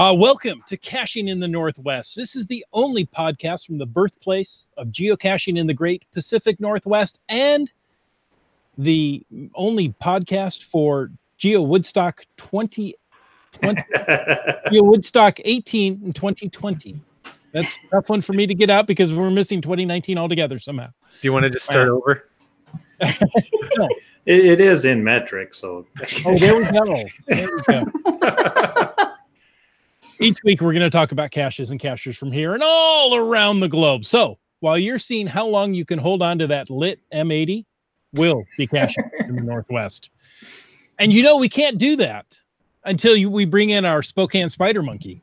Welcome to Caching in the Northwest. This is the only podcast from the birthplace of geocaching in the Great Pacific Northwest and the only podcast for Geo Woodstock 2020, Geo Woodstock 18 in 2020. That's a tough one for me to get out because we're missing 2019 altogether somehow. Do you want to just start over? No. It is in metric, so. Oh, there we go. There we go. Each week, we're going to talk about caches and cachers from here and all around the globe. So while you're seeing how long you can hold on to that lit M80, we'll be caching in the Northwest. And you know, we can't do that until we bring in our Spokane spider monkey.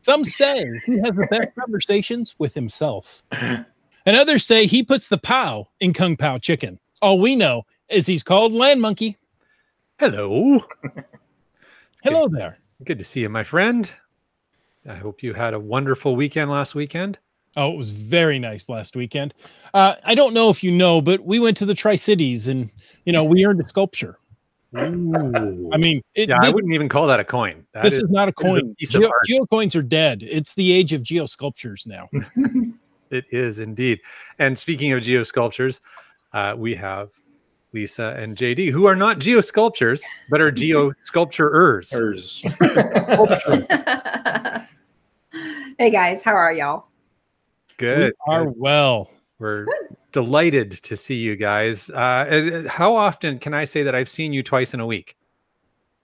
Some say he has the best conversations with himself. And others say he puts the pow in Kung Pao chicken. All we know is he's called Land Monkey. Hello. Hello there. Good to see you, my friend. I hope you had a wonderful weekend last weekend. Oh, it was very nice last weekend. I don't know if you know, but we went to the Tri-Cities and, you know, we earned a sculpture. Ooh. I mean, I wouldn't even call that a coin. This is not a coin. Geo coins are dead. It's the age of geo sculptures now. It is indeed. And speaking of geo sculptures, we have Lisa and JD, who are not geo sculptures, but are geo sculpturers. Hey guys, how are y'all? Good. We are well. We're delighted to see you guys. How often can I say that I've seen you twice in a week?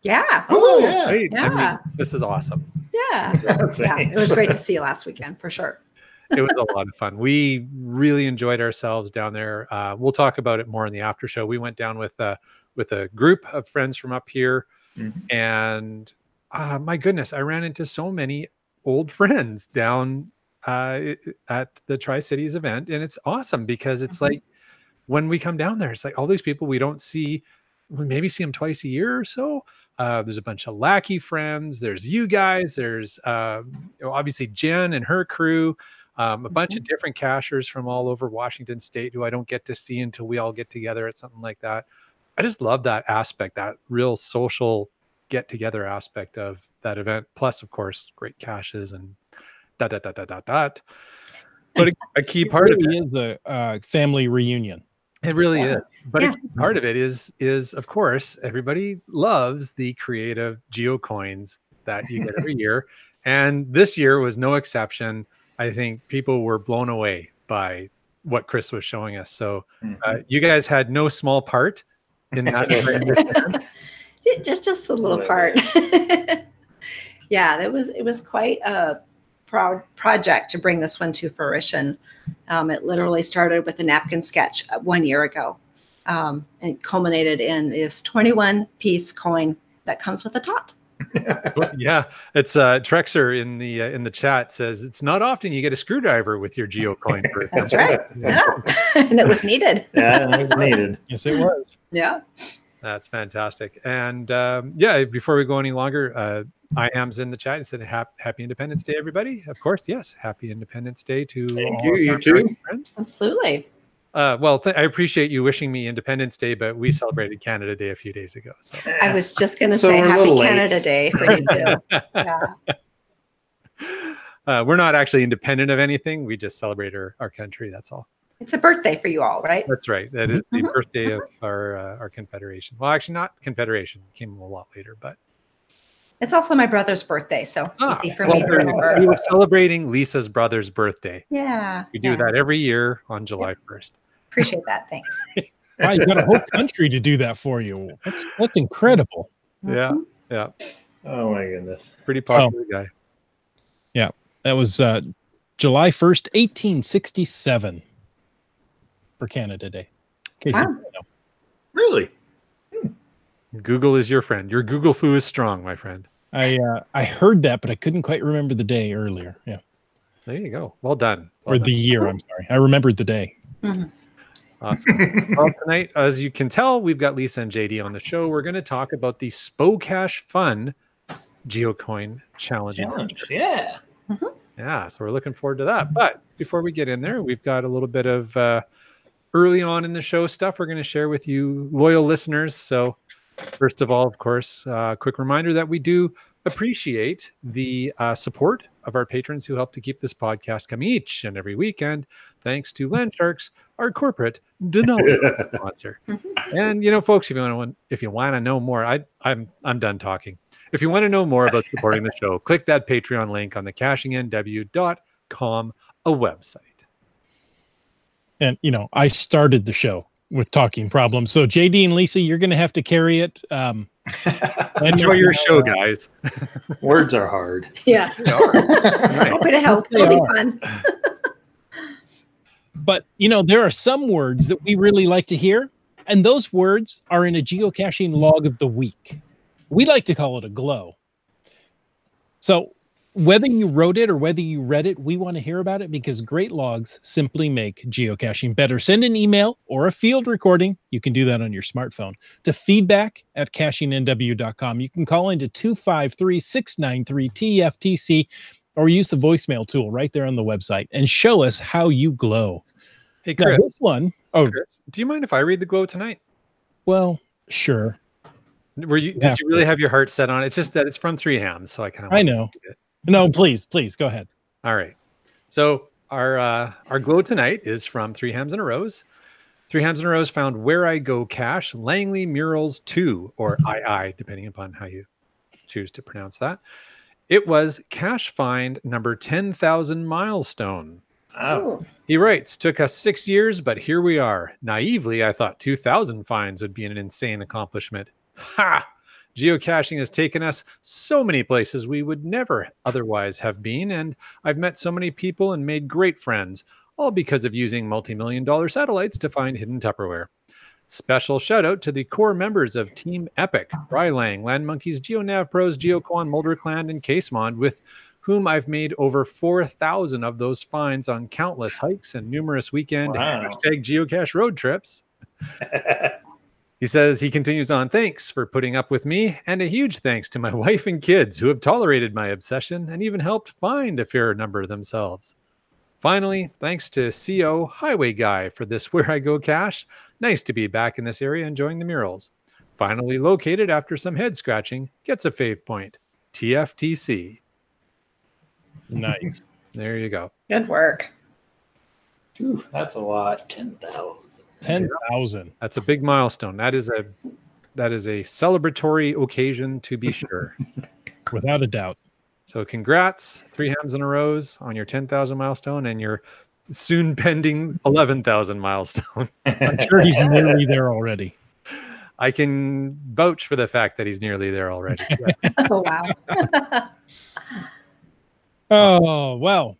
Yeah. Oh, yeah. Right? Yeah. I mean, this is awesome. Yeah. Yeah. It was great to see you last weekend for sure. It was a lot of fun. We really enjoyed ourselves down there. We'll talk about it more in the after show. We went down with a group of friends from up here, and my goodness, I ran into so many old friends down at the Tri-Cities event, and it's awesome because it's like when we come down there, it's like all these people we don't see. We maybe see them twice a year or so. There's a bunch of Lackey friends. There's you guys. There's obviously Jen and her crew. A bunch of different cachers from all over Washington State who I don't get to see until we all get together at something like that. I just love that aspect, that real social get together aspect of that event. Plus, of course, great caches and dot. But a key part of it is a family reunion. It really is. But a key part of it is of course, everybody loves the creative geocoins that you get every year. And this year was no exception. I think people were blown away by what Chris was showing us. So you guys had no small part in that. just a little part. Yeah, it was quite a proud project to bring this one to fruition. It literally started with a napkin sketch 1 year ago. And culminated in this 21-piece coin that comes with a tot. Yeah, it's Trexer in the chat says it's not often you get a screwdriver with your geocoin. That's right. Yeah, and it was needed. Yeah, it was needed. Yes, it was. Yeah, that's fantastic. And before we go any longer, I am's in the chat and said happy Independence Day, everybody. Of course, yes, happy Independence Day to Thank all you. of You our too. friends. absolutely. Well, I appreciate you wishing me Independence Day, but we celebrated Canada Day a few days ago. So I was just going to So say we're a Happy little late. Canada Day for you too. Yeah. we're not actually independent of anything. We just celebrate our country. That's all. It's a birthday for you all, right? That's right. That is the birthday of our confederation. Well, actually, not confederation. It came a lot later, but It's also my brother's birthday, so easy for me to we remember. were celebrating Lisa's brother's birthday. Yeah. We do that every year on July 1st. Appreciate that. Thanks. Wow, you got a whole country to do that for you. That's incredible. Yeah, yeah. Oh my goodness. Pretty popular guy. Yeah, that was July 1st, 1867 for Canada Day. In case you didn't know. Really? Google is your friend. Your Google foo is strong, my friend. I heard that, but I couldn't quite remember the day earlier. Yeah, There you go. Well done. Well or done. the year. I'm sorry. I remembered the day. Awesome. Well, tonight, as you can tell, we've got Lisa and JD on the show. We're going to talk about the SpoCache Fun Geocoin Challenge. Yeah. Yeah, so we're looking forward to that. But before we get in there, we've got a little bit of early on in the show stuff we're going to share with you loyal listeners. So first of all, of course, quick reminder that we do appreciate the support of our patrons who help to keep this podcast coming each and every weekend. Thanks to Landsharks, our corporate Denali sponsor. And folks, if you want to know more, I'm done talking. If you want to know more about supporting the show, click that Patreon link on the cachingnw.com, a website. And I started the show with talking problems, so JD and Lisa, you're going to have to carry it. Enjoy your show, guys. Words are hard. Yeah. Happy to help. It'll be fun. But there are some words that we really like to hear, and those words are in a geocaching log of the week. We like to call it a glow. So whether you wrote it or whether you read it, we want to hear about it, because great logs simply make geocaching better. Send an email or a field recording. You can do that on your smartphone to feedback@cachingnw.com. You can call into 253-693-TFTC or use the voicemail tool right there on the website and show us how you glow. Hey, Chris. Now, this one, Chris, do you mind if I read the glow tonight? Well, sure. Did you really have your heart set on it? It's just that it's from Three Hams, so I know. No, please go ahead. All right. So our glow tonight is from Three Hams and a Rose. Three Hams and a Rose found Where I Go Cache, Langley Murals 2, or II, depending upon how you choose to pronounce that. It was cache find number 10,000 milestone. Oh. He writes, took us 6 years, but here we are. Naively, I thought 2,000 finds would be an insane accomplishment. Ha! Geocaching has taken us so many places we would never otherwise have been, and I've met so many people and made great friends, all because of using multi-million-dollar satellites to find hidden Tupperware. Special shout out to the core members of Team Epic, Rylang, Land Monkeys, GeoNav Pros, GeoQuan, MolderClan, and Casemond, with whom I've made over 4,000 of those finds on countless hikes and numerous weekend #geocache road trips. He says, he continues on, thanks for putting up with me, and a huge thanks to my wife and kids who have tolerated my obsession and even helped find a fair number themselves. Finally, thanks to CO Highway Guy for this Where I Go cache. Nice to be back in this area enjoying the murals. Finally located after some head scratching, gets a fave point. TFTC. Nice. There you go. Good work. Ooh, that's a lot. 10,000. 10,000. That's a big milestone. That is a celebratory occasion, to be sure. Without a doubt. So congrats, Three Hams and a Rose, on your 10,000 milestone and your soon pending 11,000 milestone. I'm sure he's nearly there already. I can vouch for the fact that he's nearly there already. Yes. Oh, wow. Oh, well.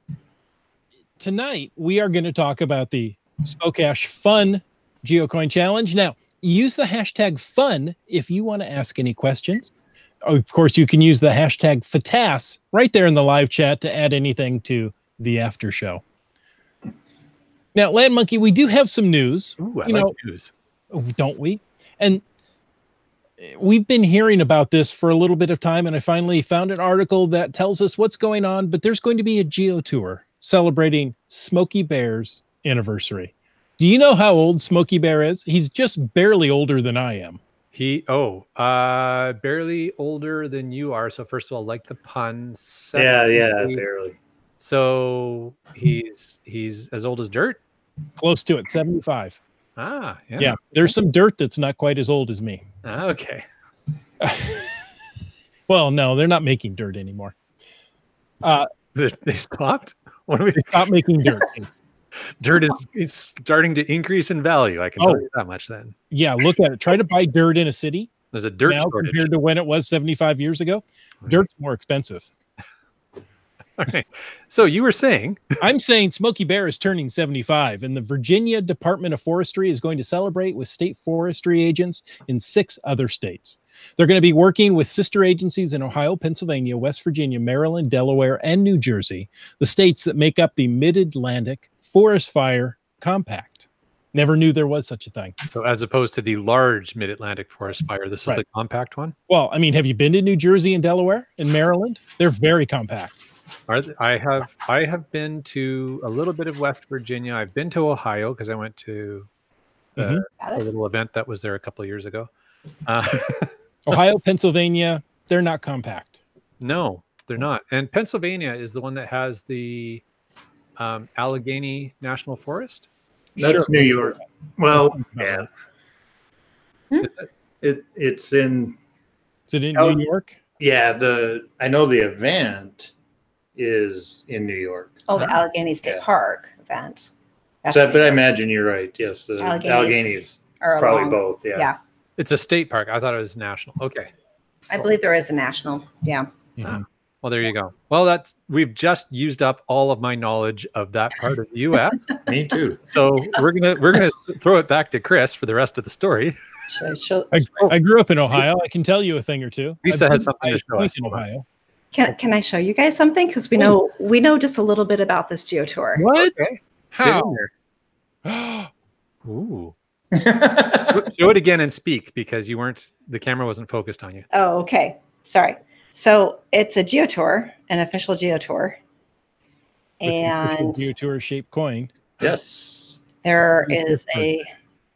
Tonight, we are going to talk about the SpoCache Fun Geocoin Challenge. Now, use the hashtag FUN if you want to ask any questions. Of course, you can use the hashtag FATAS right there in the live chat to add anything to the after show. Now, Land Monkey, we do have some news. Ooh, I like news. Don't we? And we've been hearing about this for a little bit of time, and I finally found an article that tells us what's going on, but there's going to be a geo tour celebrating Smokey Bear's anniversary. Do you know how old Smokey Bear is? He's just barely older than I am. Barely older than you are. So first of all, like the pun. Yeah, barely. So he's as old as dirt? Close to it, 75. Ah, yeah. Yeah, there's some dirt that's not quite as old as me. Okay. Well, no, they're not making dirt anymore. They stopped? They stopped making dirt. Dirt is starting to increase in value. I can tell you that much then. Yeah, look at it. Try to buy dirt in a city. There's a dirt now shortage. Compared to when it was 75 years ago. Dirt's more expensive. All right. So you were saying? I'm saying Smokey Bear is turning 75, and the Virginia Department of Forestry is going to celebrate with state forestry agents in 6 other states. They're going to be working with sister agencies in Ohio, Pennsylvania, West Virginia, Maryland, Delaware, and New Jersey, the states that make up the Mid-Atlantic Forest Fire Compact. Never knew there was such a thing. So as opposed to the large Mid-Atlantic Forest Fire, this is the compact one? Well, I mean, have you been to New Jersey and Delaware and Maryland? They're very compact. I have been to a little bit of West Virginia. I've been to Ohio because I went to a little event that was there a couple of years ago. Ohio, Pennsylvania, they're not compact. No, they're not. And Pennsylvania is the one that has the Allegheny National Forest. That's New York. Well, yeah. It's in. Is it in New York? Yeah, I know the event is in New York. Oh, the Allegheny State Park event. But I imagine you're right. Yes, the Alleghenies are probably both. Yeah. It's a state park. I thought it was national. Okay. I believe there is a national. Yeah. Mhm. Well, there you go. Well, we've just used up all of my knowledge of that part of the U.S. Me too. So we're gonna throw it back to Chris for the rest of the story. I grew up in Ohio. I can tell you a thing or two. Lisa has something to show us. In Ohio. Can I show you guys something? Because we know just a little bit about this geotour. What? Okay. How? Ooh. Show it again and speak, because the camera wasn't focused on you. Oh, okay. Sorry. So it's a geotour, an official geotour. And geotour shaped coin. Yes. There is a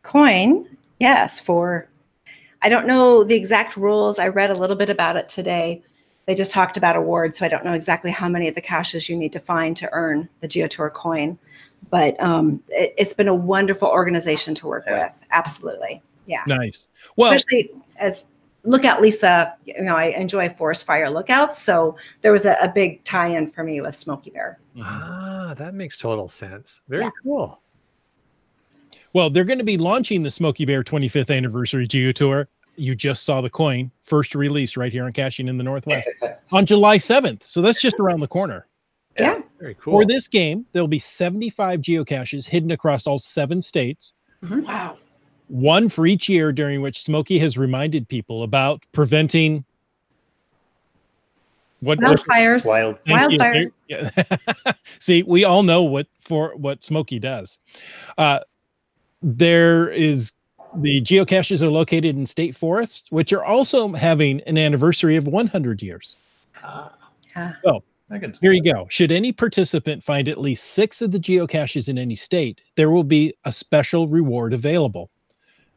coin. Yes. I don't know the exact rules. I read a little bit about it today. They just talked about awards. So I don't know exactly how many of the caches you need to find to earn the geotour coin. But it's been a wonderful organization to work with. Absolutely. Yeah. Nice. Well, especially as Lookout Lisa, I enjoy forest fire lookouts. So there was a big tie-in for me with Smokey Bear. That makes total sense. Very cool. Well, they're going to be launching the Smokey Bear 25th anniversary geotour. You just saw the coin first release right here on Caching in the Northwest on July 7th. So that's just around the corner. Yeah. Very cool. For this game, there'll be 75 geocaches hidden across all 7 states. Mm-hmm. Wow. One for each year, during which Smokey has reminded people about preventing wildfires. Wildfires. Yeah. See, we all know what Smokey does. The geocaches are located in state forests, which are also having an anniversary of 100 years. So here you go. Should any participant find at least 6 of the geocaches in any state, there will be a special reward available.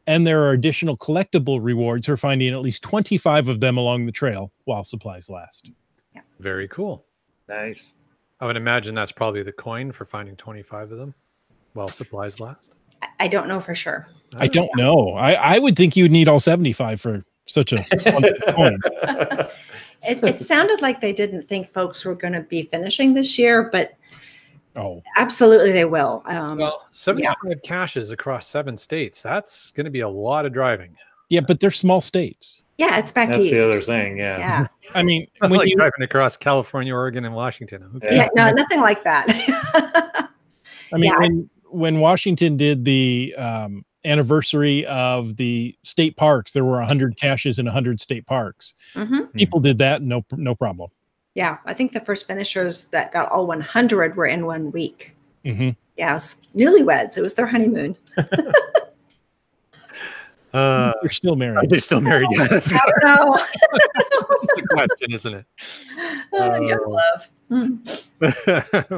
And there are additional collectible rewards for finding at least 25 of them along the trail while supplies last. Yeah. Very cool. Nice. I would imagine that's probably the coin for finding 25 of them while supplies last. I don't know for sure. I don't know. I would think you'd need all 75 for such a coin. It sounded like they didn't think folks were going to be finishing this year, but absolutely they will. Well, 75 caches across 7 states. That's going to be a lot of driving. Yeah, but they're small states. Yeah, it's back east. That's the other thing. Yeah. I mean, when like you're driving across California, Oregon, and Washington. Okay. Yeah, no, nothing like that. I mean, when Washington did the anniversary of the state parks, there were 100 caches in 100 state parks. Mm-hmm. People did that, no problem. Yeah, I think the first finishers that got all 100 were in 1 week. Mm-hmm. Yes, newlyweds. It was their honeymoon. They're still married. Are they still married? Yeah, that's I don't know. That's the question, isn't it? Young love.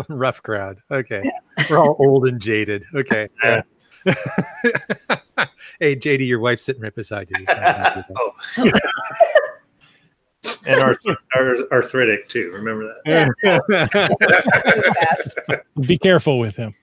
Rough crowd. Okay. Yeah. We're all old and jaded. Okay. Yeah. Hey, JD, your wife's sitting right beside you. And arthritic too. Remember that. Be careful with him.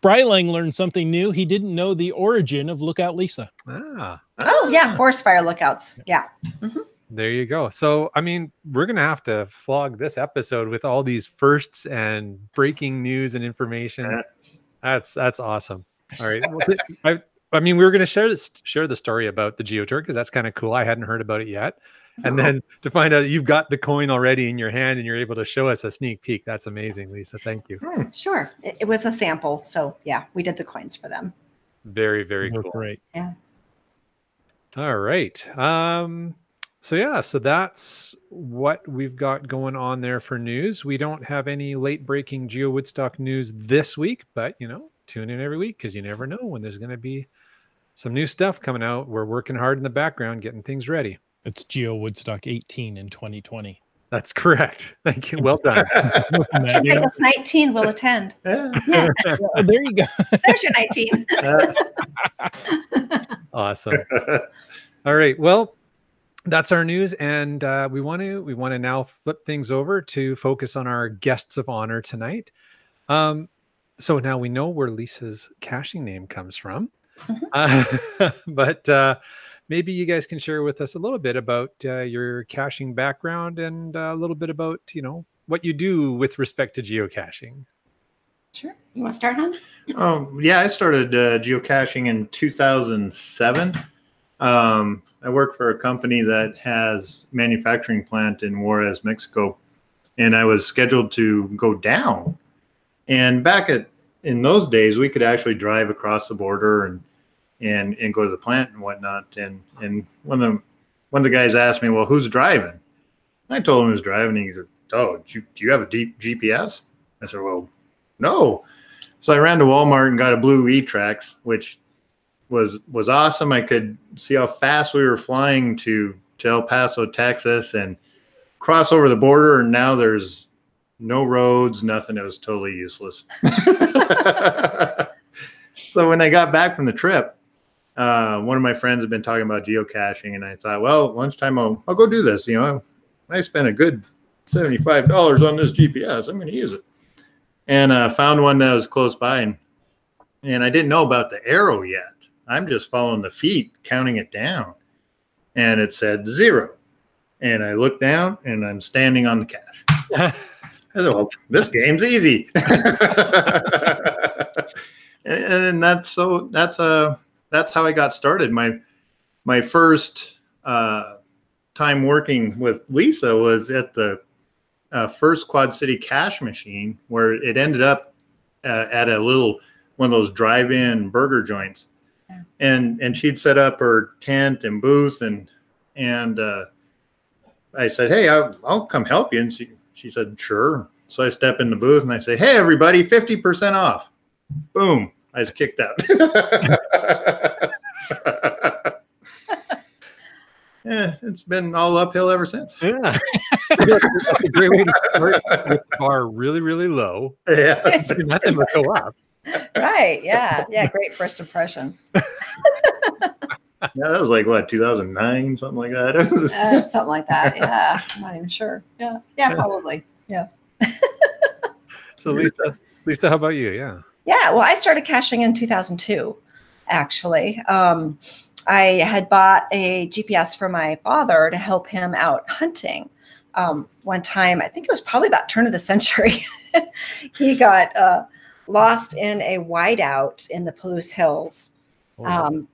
Brylang learned something new. He didn't know the origin of Lookout Lisa. Oh, yeah. Forest fire lookouts. Yeah. Mm-hmm. There you go. So, I mean, we're going to have to flog this episode with all these firsts and breaking news and information. That's awesome. All right. I mean, we were going to share the story about the geotour because that's kind of cool. I hadn't heard about it yet. And then to find out you've got the coin already in your hand and you're able to show us a sneak peek. That's amazing, Lisa. Thank you. Sure. It was a sample. So yeah, we did the coins for them. Very, very cool. Great. Yeah. All right. So that's what we've got going on there for news. We don't have any late breaking Geo Woodstock news this week, but tune in every week because you never know when there's going to be some new stuff coming out. We're working hard in the background, getting things ready. It's Geo Woodstock 18 in 2020. That's correct. Thank you. Well done. Us 19 will attend. There you go. There's your 19. Awesome. All right. Well, that's our news, and we want to now flip things over to focus on our guests of honor tonight. So now we know where Lisa's caching name comes from, but maybe you guys can share with us a little bit about your caching background and a little bit about what you do with respect to geocaching. Sure. You want to start, Hans? Yeah, I started geocaching in 2007. I work for a company that has manufacturing plant in Juarez, Mexico, and I was scheduled to go down. And in those days, we could actually drive across the border and go to the plant and whatnot. And one of the guys asked me, "Well, who's driving?" I told him who's driving. And he said, "Oh, do you have a GPS?" I said, "Well, no." So I ran to Walmart and got a blue E-Trax, which was awesome. I could see how fast we were flying to El Paso, Texas, and cross over the border. And now there's no roads, nothing. It was totally useless. So when I got back from the trip, one of my friends had been talking about geocaching, and I thought, well, lunchtime I'll go do this. I spent a good $75 on this GPS. I'm going to use it, and found one that was close by, and I didn't know about the arrow yet. I'm just following the feet, counting it down, and it said 0. And I looked down, and I'm standing on the cache. I said, well, this game's easy. And that's how I got started. My first time working with Lisa was at the first Quad City cache machine, where it ended up at one of those drive-in burger joints. Yeah. And she'd set up her tent and booth, and I said, "Hey, I'll come help you." And she said, "Sure." So I step in the booth and I say, "Hey, everybody, 50% off." Boom. I was kicked out. Yeah, it's been all uphill ever since. Yeah. That's a great way to start, with the bar really, really low. Yeah. Nothing but go up. Right. Yeah. Yeah. Great first impression. Yeah, that was like what, 2009, something like that. Something like that. Yeah. I'm not even sure. Yeah. Yeah, probably. Yeah. So Lisa, how about you? Yeah. Yeah. Well, I started caching in 2002, actually. I had bought a GPS for my father to help him out hunting. One time, I think it was probably about turn of the century, he got lost in a whiteout in the Palouse Hills. Oh.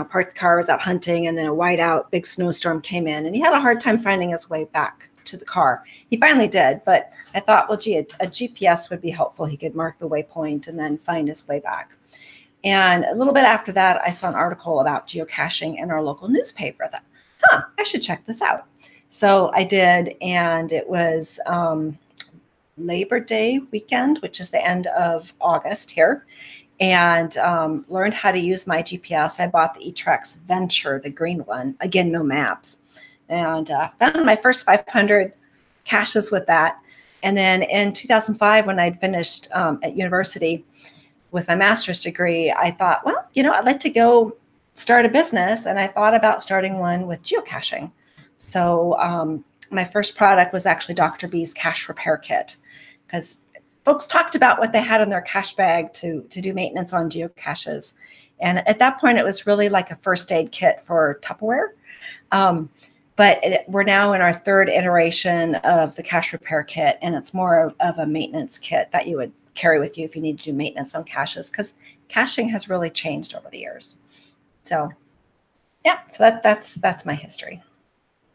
Parked the car, was out hunting, and then a whiteout, big snowstorm came in, and he had a hard time finding his way back to the car. He finally did, but I thought, well, gee, a GPS would be helpful. He could mark the waypoint and then find his way back. And a little bit after that, I saw an article about geocaching in our local newspaper. I thought, I should check this out. So I did, and it was Labor Day weekend, which is the end of August here, and learned how to use my GPS. I bought the E-Trax Venture, the green one. Again, no maps. And found my first 500 caches with that. And then in 2005, when I'd finished at university with my master's degree, I thought, well, I'd like to go start a business. And I thought about starting one with geocaching. So my first product was actually Dr. B's Cache Repair Kit, because folks talked about what they had in their cache bag to do maintenance on geocaches. And at that point, it was really like a first aid kit for Tupperware. But we're now in our third iteration of the cache repair kit, and it's more of a maintenance kit that you would carry with you if you need to do maintenance on caches, because caching has really changed over the years. So, yeah, so that's my history.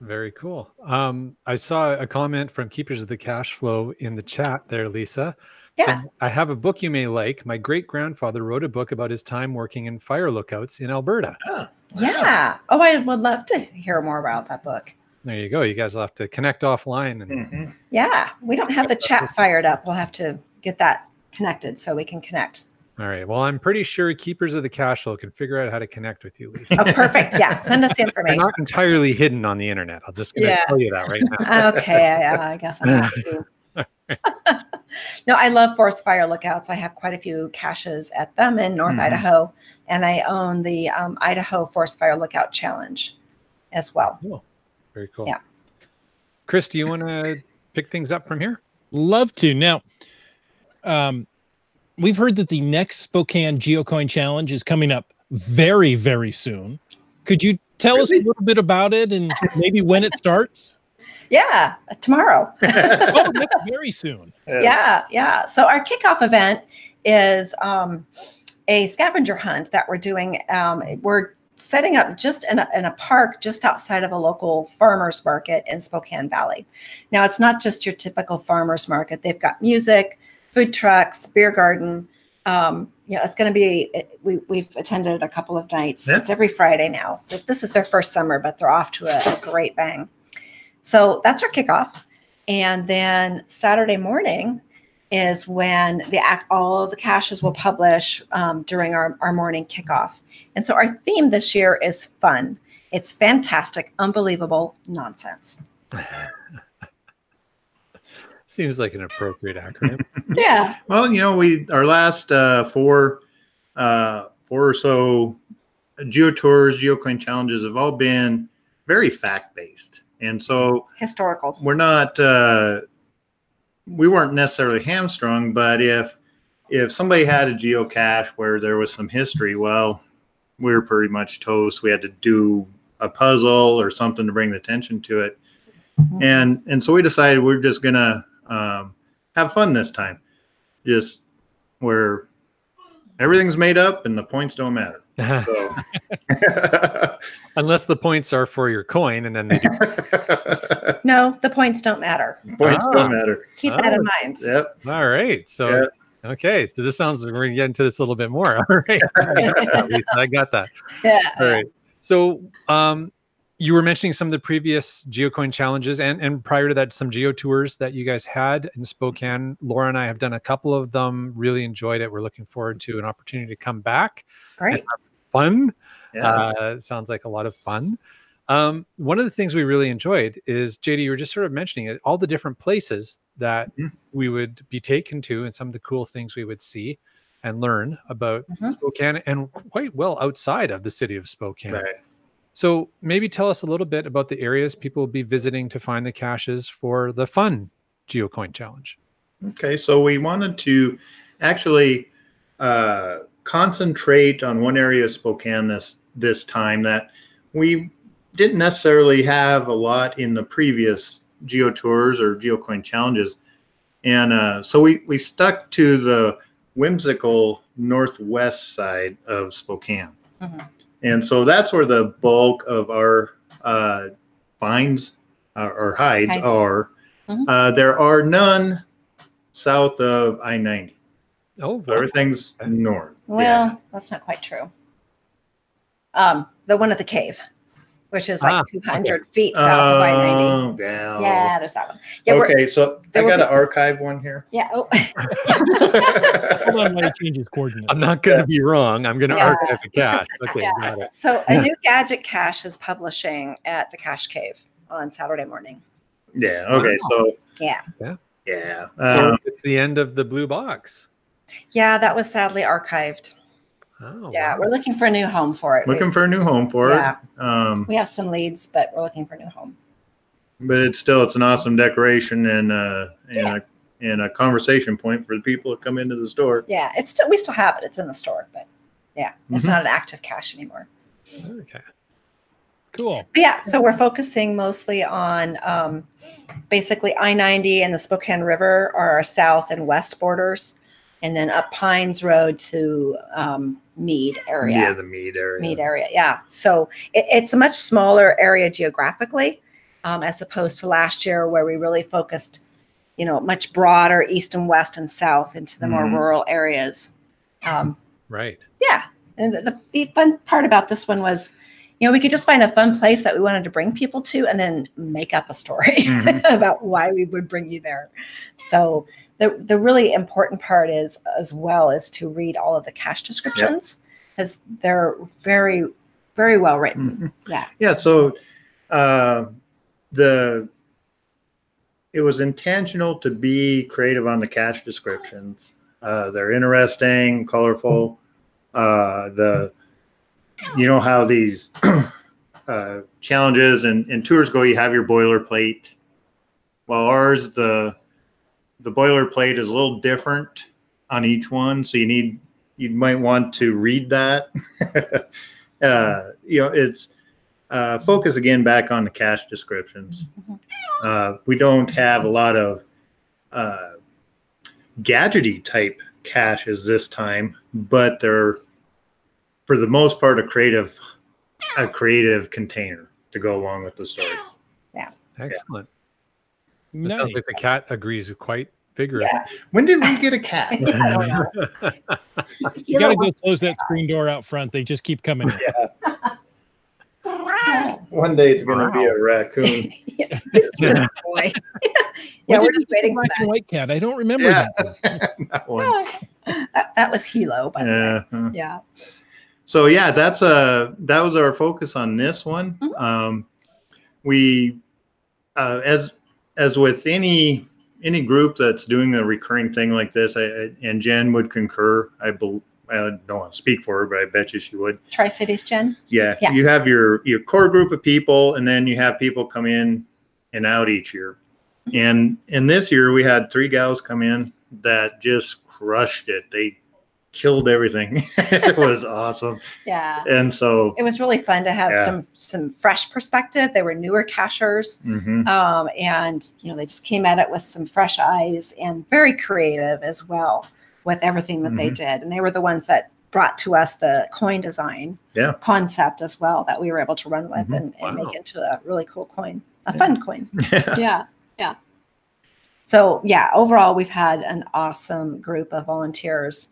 Very cool. I saw a comment from Keepers of the Cache Flow in the chat there, Lisa. Yeah. So, I have a book you may like. My great-grandfather wrote a book about his time working in fire lookouts in Alberta. Oh, yeah. Oh, I would love to hear more about that book. There you go. You guys will have to connect offline. And Yeah, we don't have the chat fired up. We'll have to get that connected so we can connect. All right. Well, I'm pretty sure Keepers of the Cache Flow can figure out how to connect with you, Lisa. Oh, perfect. Yeah. Send us the information. They're not entirely hidden on the internet. I'm just going to tell you that right now. Okay. I guess I'm not too. No, I love forest fire lookouts. I have quite a few caches at them in North Idaho, and I own the Idaho Forest Fire Lookout Challenge as well. Cool. Very cool. Yeah. Chris, do you want to pick things up from here? Love to. Now, we've heard that the next Spokane Geocoin Challenge is coming up very, very soon. Could you tell us a little bit about it and maybe when it starts? Yeah, tomorrow. Oh, that's very soon. Yes. Yeah. So our kickoff event is a scavenger hunt that we're doing. We're setting up just in a park just outside of a local farmers market in Spokane Valley. Now, it's not just your typical farmers market. They've got music, food trucks, beer garden. It's going to be, we've attended a couple of nights. Yeah. It's every Friday now. This is their first summer, but they're off to a great bang. So that's our kickoff. And then Saturday morning is when all of the caches will publish during our morning kickoff. And so our theme this year is fun. It's fantastic, unbelievable nonsense. Seems like an appropriate acronym. Yeah. Well, our last four or so geotours, geocoin challenges have all been very fact-based. And so historical. We're not we weren't necessarily hamstrung, but if somebody had a geocache where there was some history, well, we were pretty much toast. We had to do a puzzle or something to bring the attention to it. Mm-hmm. And so we decided we're just gonna have fun this time, just where everything's made up and the points don't matter. So. Unless the points are for your coin, and then they do. No, the points don't matter. Points don't matter. Keep that in mind. Yep. All right. So, okay. So this sounds, we're going to get into this a little bit more. All right. I got that. Yeah. All right. So, you were mentioning some of the previous geocoin challenges and prior to that, some geo tours that you guys had in Spokane. Laura and I have done a couple of them, really enjoyed it. We're looking forward to an opportunity to come back. Great. And have fun. Yeah. It sounds like a lot of fun. One of the things we really enjoyed is, JD, you were just sort of mentioning it, all the different places that we would be taken to and some of the cool things we would see and learn about Spokane, and quite well outside of the city of Spokane. Right. So maybe tell us a little bit about the areas people will be visiting to find the caches for the fun geocoin challenge. Okay, so we wanted to actually concentrate on one area of Spokane this time that we didn't necessarily have a lot in the previous geo tours or geocoin challenges. And so we stuck to the whimsical northwest side of Spokane. Mm-hmm. And so that's where the bulk of our finds or hides are. Mm-hmm. There are none south of I-90. Oh, so everything's north. Well, that's not quite true. The one at the cave, which is like 200 feet south of I-90. Yeah, there's that one. Yeah, okay, so I got an archive one here. Yeah. Oh. Hold on, let me change his coordinates. I'm not going to be wrong. I'm going to archive the cache. Okay, got it. So a new gadget cache is publishing at the Cache Cave on Saturday morning. Yeah. Okay. So. Yeah. So it's the end of the blue box. Yeah, that was sadly archived. Oh, yeah, we're looking for a new home for it. Looking for a new home for it. We have some leads, but we're looking for a new home. But it's an awesome decoration and a conversation point for the people that come into the store. Yeah, we still have it. It's in the store, but it's not an active cache anymore. Okay. Cool. But yeah, so we're focusing mostly on basically I-90 and the Spokane River are our south and west borders, and then up Pines Road to Mead area. Yeah, the Mead area. Mead area, yeah. So it's a much smaller area geographically, as opposed to last year where we really focused, much broader east and west and south into the more rural areas. Right. Yeah. And the fun part about this one was, we could just find a fun place that we wanted to bring people to and then make up a story about why we would bring you there. So the really important part is to read all of the cache descriptions, because they're very, very well written. Mm-hmm. Yeah. Yeah. So it was intentional to be creative on the cache descriptions. They're interesting, colorful. How these challenges and tours go, you have your boilerplate. Well, ours, the boilerplate is a little different on each one. So you might want to read that. It's focus again back on the cache descriptions. We don't have a lot of gadgety type caches this time, but they're for the most part a creative container to go along with the story. Yeah. Excellent. Nice. It sounds like the cat agrees quite vigorously. Yeah. When did we get a cat? You got to go close that screen door out front. They just keep coming in. One day it's going to be a raccoon. Boy. Yeah, we're just waiting for black and that. white cat. I don't remember that. That one. That was Hilo, by the way. Yeah. Yeah. So yeah, that was our focus on this one. We as with any group that's doing a recurring thing like this, and Jen would concur. I don't want to speak for her, but I bet you she would. Tri-Cities, Jen? Yeah. Yeah. You have your core group of people, and then you have people come in and out each year. And in this year, we had 3 gals come in that just crushed it. They killed everything. It was awesome. Yeah. And so it was really fun to have some fresh perspective. They were newer cachers, and they just came at it with some fresh eyes and very creative as well with everything that they did. And they were the ones that brought to us the coin design concept as well that we were able to run with and make into a really cool coin, a fun coin. Yeah. So yeah, overall, we've had an awesome group of volunteers.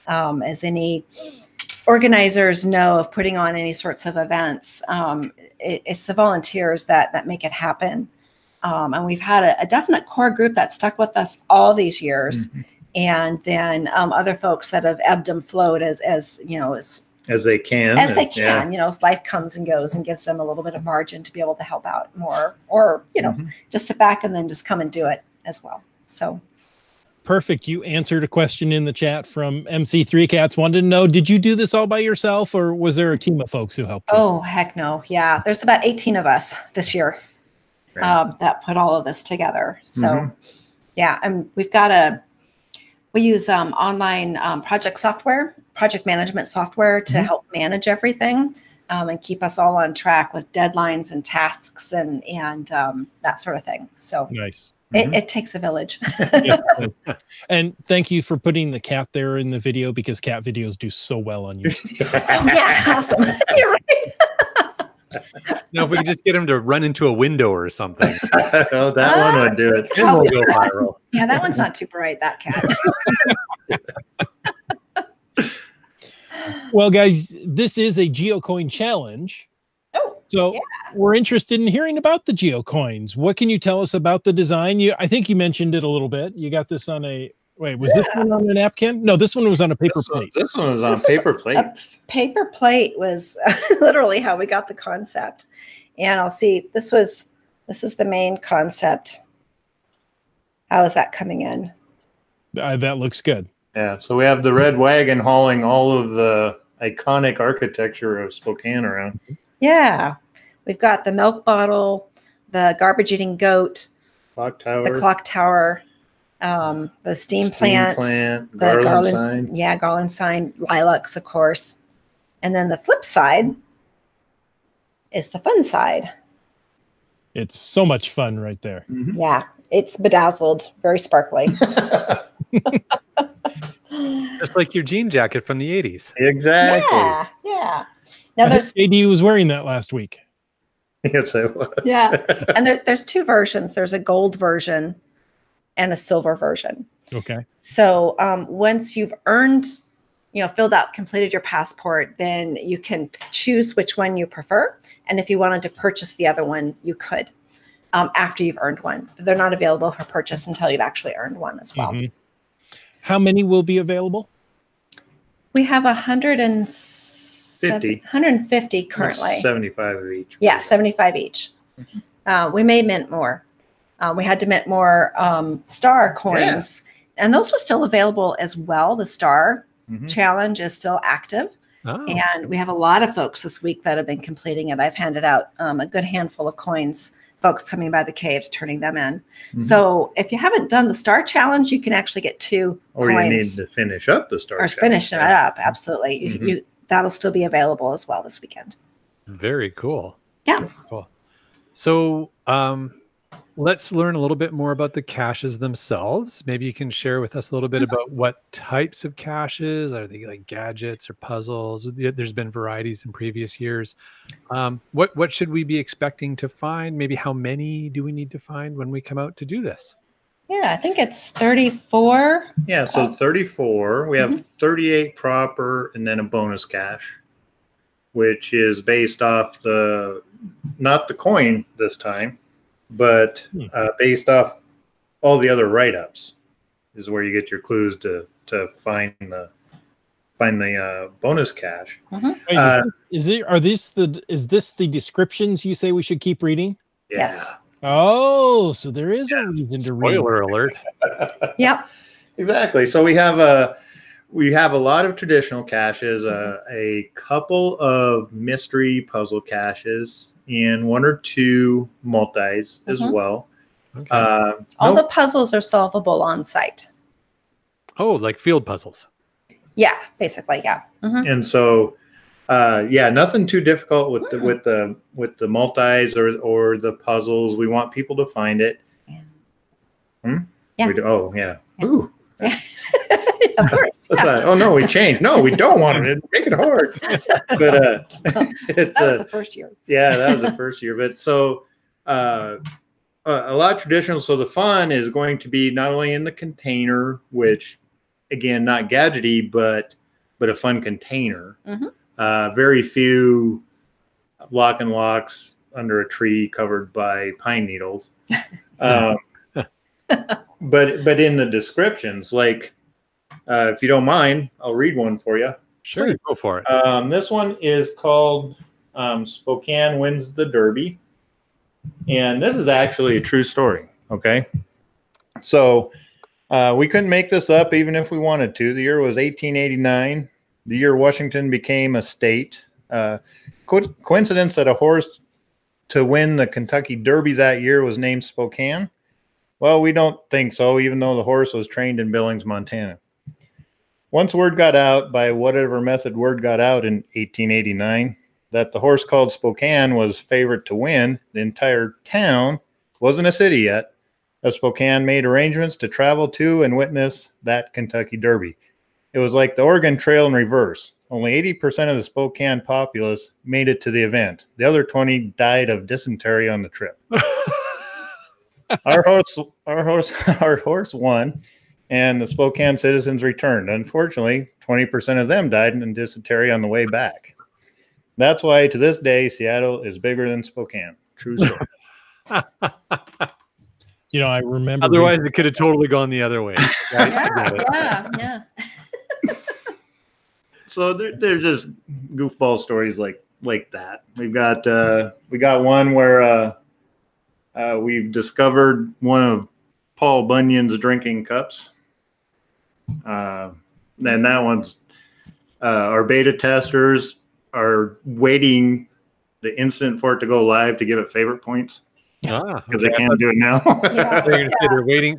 As any organizers know of putting on any sorts of events, it's the volunteers that make it happen. And we've had a definite core group that stuck with us all these years. And then other folks that have ebbed and flowed as they can. As life comes and goes and gives them a little bit of margin to be able to help out more, or just sit back and then just come and do it as well. So perfect. You answered a question in the chat from MC3 Cats. Wanted to know, did you do this all by yourself, or was there a team of folks who helped you? Oh, heck no. Yeah. There's about 18 of us this year that put all of this together. So yeah, we use online project management software to help manage everything and keep us all on track with deadlines and tasks and that sort of thing. So nice. It takes a village. And thank you for putting the cat there in the video, because cat videos do so well on YouTube. Yeah, awesome. You're right. Now, if we could just get him to run into a window or something. Oh, that one would do it. Then we'll go viral. Yeah, that one's not too bright, that cat. Well, guys, this is a GeoCoin challenge. So we're interested in hearing about the GeoCoins. What can you tell us about the design? I think you mentioned it a little bit. You got this on was this one on a napkin? No, this one was on a paper plate. This one was on paper plates. Paper plate was literally how we got the concept. And I'll see, this is the main concept. How is that coming in? That looks good. Yeah, so we have the red wagon hauling all of the iconic architecture of Spokane around. Yeah, we've got the milk bottle, the garbage eating goat, the clock tower, the steam plant, the garland sign. Yeah, garland sign, lilacs, of course. And then the flip side is the fun side. It's so much fun right there. Yeah, it's bedazzled, very sparkly. Just like your jean jacket from the 80s. Exactly. Yeah. Now there's AD was wearing that last week. Yes, I was. Yeah. And there's 2 versions. There's a gold version and a silver version. Okay. So once you've earned, filled out, completed your passport, then you can choose which one you prefer. And if you wanted to purchase the other one, you could after you've earned one. But they're not available for purchase until you've actually earned one as well. How many will be available? We have 150 currently. 75 of each. Yeah, 75 each. We may mint more. We had to mint more star coins, and those are still available as well. The star challenge is still active. Oh, And we have a lot of folks this week that have been completing it. I've handed out a good handful of coins, folks coming by the cave, turning them in. So if you haven't done the Star Challenge, you can actually get 2 Or coins. you need to finish up the Star Or Challenge. finish it up. Absolutely. That'll still be available as well this weekend. very cool. Yeah. Cool. So let's learn a little bit more about the caches themselves. Maybe you can share with us a little bit about what types of caches. Are they like gadgets or puzzles? There's been varieties in previous years. What should we be expecting to find? Maybe how many do we need to find when we come out to do this? Yeah, I think it's 34. Yeah, so 34. We have 38 proper and then a bonus cache, which is based off not the coin this time, but based off all the other write-ups is where you get your clues to find the bonus cache. Wait, is this the descriptions you say we should keep reading? Yeah. Yes. Oh, so there is a reason to read. Spoiler alert. Yep. Exactly. So we have a lot of traditional caches, a couple of mystery puzzle caches, and 1 or 2 multis as well. Okay. All the puzzles are solvable on site. Oh, like field puzzles. Yeah, basically, yeah. And so, nothing too difficult with the multis or the puzzles. We want people to find it. Yeah. We do, oh yeah. Ooh. Of course. Oh no, we changed. No, we don't want it. Make it hard. But that was the first year. Yeah, that was the first year. But so a lot of traditional. So the fun is going to be not only in the container, which again, not gadgety, but a fun container. Very few lock and locks under a tree covered by pine needles. But in the descriptions, like if you don't mind, I'll read one for you. Sure, go for it. This one is called Spokane Wins the Derby. And this is actually a true story, okay? So we couldn't make this up even if we wanted to. The year was 1889, the year Washington became a state. Coincidence that a horse to win the Kentucky Derby that year was named Spokane? Well, we don't think so, even though the horse was trained in Billings, Montana. Once word got out, by whatever method word got out in 1889, that the horse called Spokane was favorite to win, the entire town, wasn't a city yet, of Spokane made arrangements to travel to and witness that Kentucky Derby. It was like the Oregon Trail in reverse. Only 80% of the Spokane populace made it to the event. The other 20 died of dysentery on the trip. Our horse won, and the Spokane citizens returned. Unfortunately, 20% of them died in dysentery on the way back. That's why to this day, Seattle is bigger than Spokane. True story. I remember. Otherwise, it could have totally gone the other way. Right? Yeah. So they're just goofball stories like that. We got one where we've discovered one of Paul Bunyan's drinking cups. And that one's our beta testers are waiting the instant for it to go live to give it favorite points. Because they can't do it now.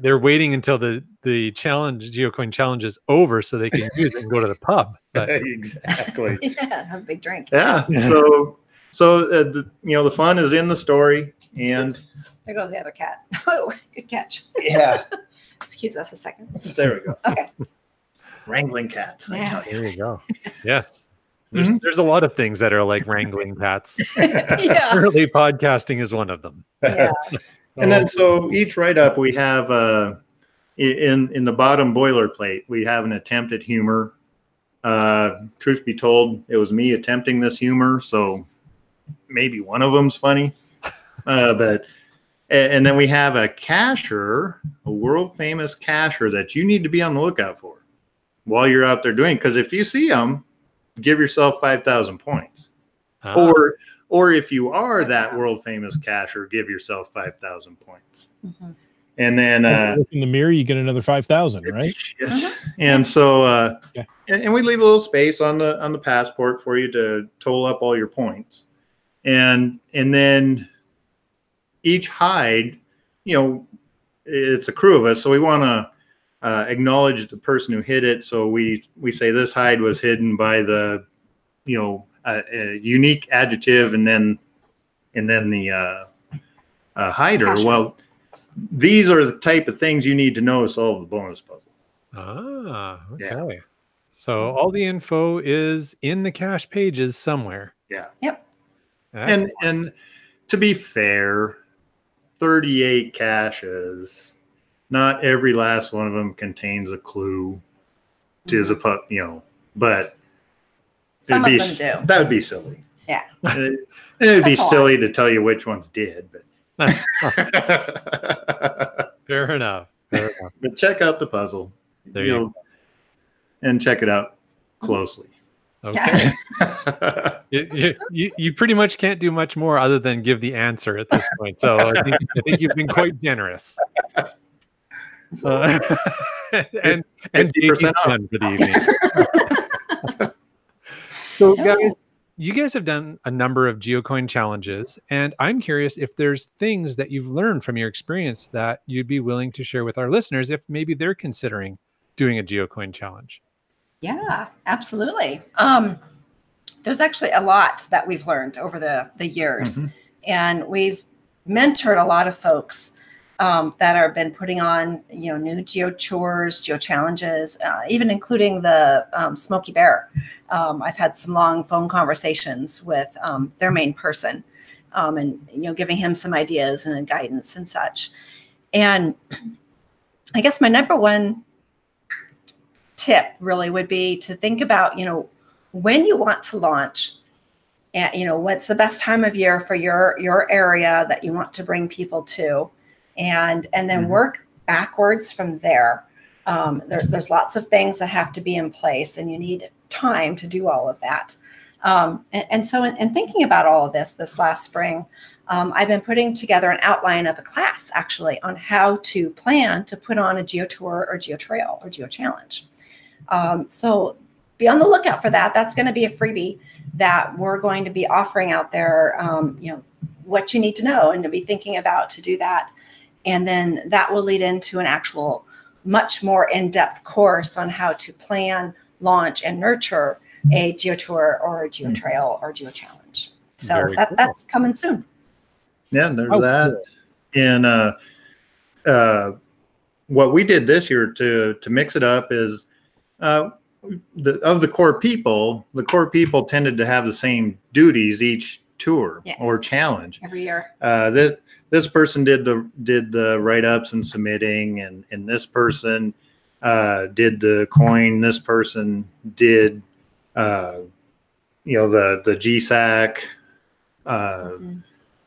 They're waiting until the challenge, GeoCoin challenge, is over so they can use it and go to the pub. But. Exactly. Yeah, have a big drink. Yeah. So the fun is in the story, and there goes the other cat. Oh, good catch. Yeah. Excuse us a second. There we go. Okay. Wrangling cats. Yeah. I tell you. There you go. Yes. There's a lot of things that are like wrangling cats. Yeah. Early podcasting is one of them. Yeah. And then so each write-up we have in the bottom boilerplate, we have an attempt at humor. Truth be told, it was me attempting this humor, so maybe one of them's funny. And then we have a cacher, a world famous cacher that you need to be on the lookout for while you're out there doing. Because if you see them, give yourself 5,000 points. Or if you are that world famous cacher, give yourself 5,000 points. And then look in the mirror, you get another 5,000, right? Yes. And so Yeah. and we leave a little space on the passport for you to total up all your points. And then each hide, you know, it's a crew of us, so we want to acknowledge the person who hid it. So we say this hide was hidden by the, you know, a unique adjective, and then the hider. Cacher. Well, these are the type of things you need to know to solve the bonus puzzle. Ah, okay. Yeah. So all the info is in the cache pages somewhere. Yeah. Yep. And to be fair, 38 caches, not every last one of them contains a clue to the pup, you know, but Some of them do. That would be silly. Yeah. It would be That's a silly to tell you which ones did, but Fair enough. but check out the puzzle. There you go. And check it out closely. Okay. You pretty much can't do much more other than give the answer at this point. So I think you've been quite generous. And 50% done for the evening. So guys, you guys have done a number of geocoin challenges, and I'm curious if there's things that you've learned from your experience that you'd be willing to share with our listeners if maybe they're considering doing a geocoin challenge. Yeah, absolutely. There's actually a lot that we've learned over the years, and we've mentored a lot of folks that have been putting on, you know, new geo chores, geo challenges, even including the Smoky Bear. I've had some long phone conversations with their main person, and you know, giving him some ideas and guidance and such. And I guess my number one tip really would be to think about, you know, when you want to launch, and you know, what's the best time of year for your area that you want to bring people to, and then work backwards from there. There's lots of things that have to be in place, and you need time to do all of that. And so in thinking about all of this last spring, I've been putting together an outline of a class actually on how to plan to put on a geo tour or geo trail or geo challenge. So be on the lookout for that. That's going to be a freebie that we're going to be offering out there. You know, what you need to know and to be thinking about to do that. And then that will lead into an actual much more in-depth course on how to plan, launch, and nurture a geo tour or a geo trail or geo challenge. So that's coming soon. Yeah, there's that. Cool. And what we did this year to mix it up is of the core people tended to have the same duties each tour or challenge every year. This person did the write-ups and submitting, and this person did the coin. This person did you know, the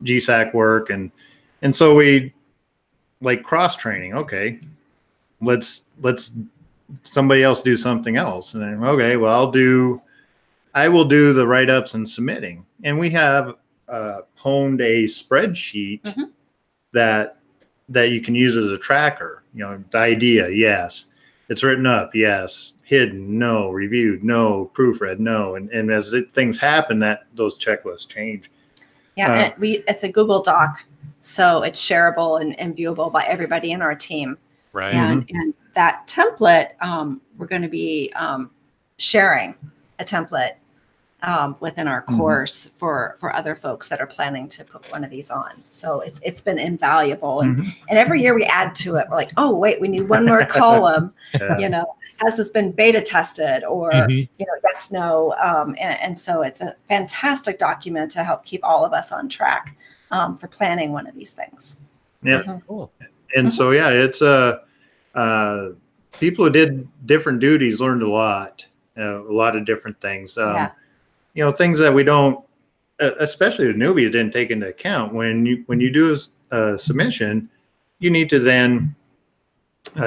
GSAC work, and so we like cross training. Okay, let's somebody else do something else, and then, okay, well I will do the write-ups and submitting, and we have honed a spreadsheet that you can use as a tracker. You know, the idea, yes, it's written up, yes, hidden, no, reviewed, no, proofread, no, and as things happen, those checklists change. Yeah, and it's a Google Doc, so it's shareable and viewable by everybody in our team. Right. And that template, we're going to be sharing a template within our course for other folks that are planning to put one of these on. So it's been invaluable. And every year we add to it. We're like, oh, wait, we need one more column. You know, has this been beta tested or, you know, yes, no. And so it's a fantastic document to help keep all of us on track for planning one of these things. Yeah. Cool. And so, yeah, it's people who did different duties learned a lot of different things. You know, things that we don't, especially the newbies, didn't take into account. When you do a submission, you need to then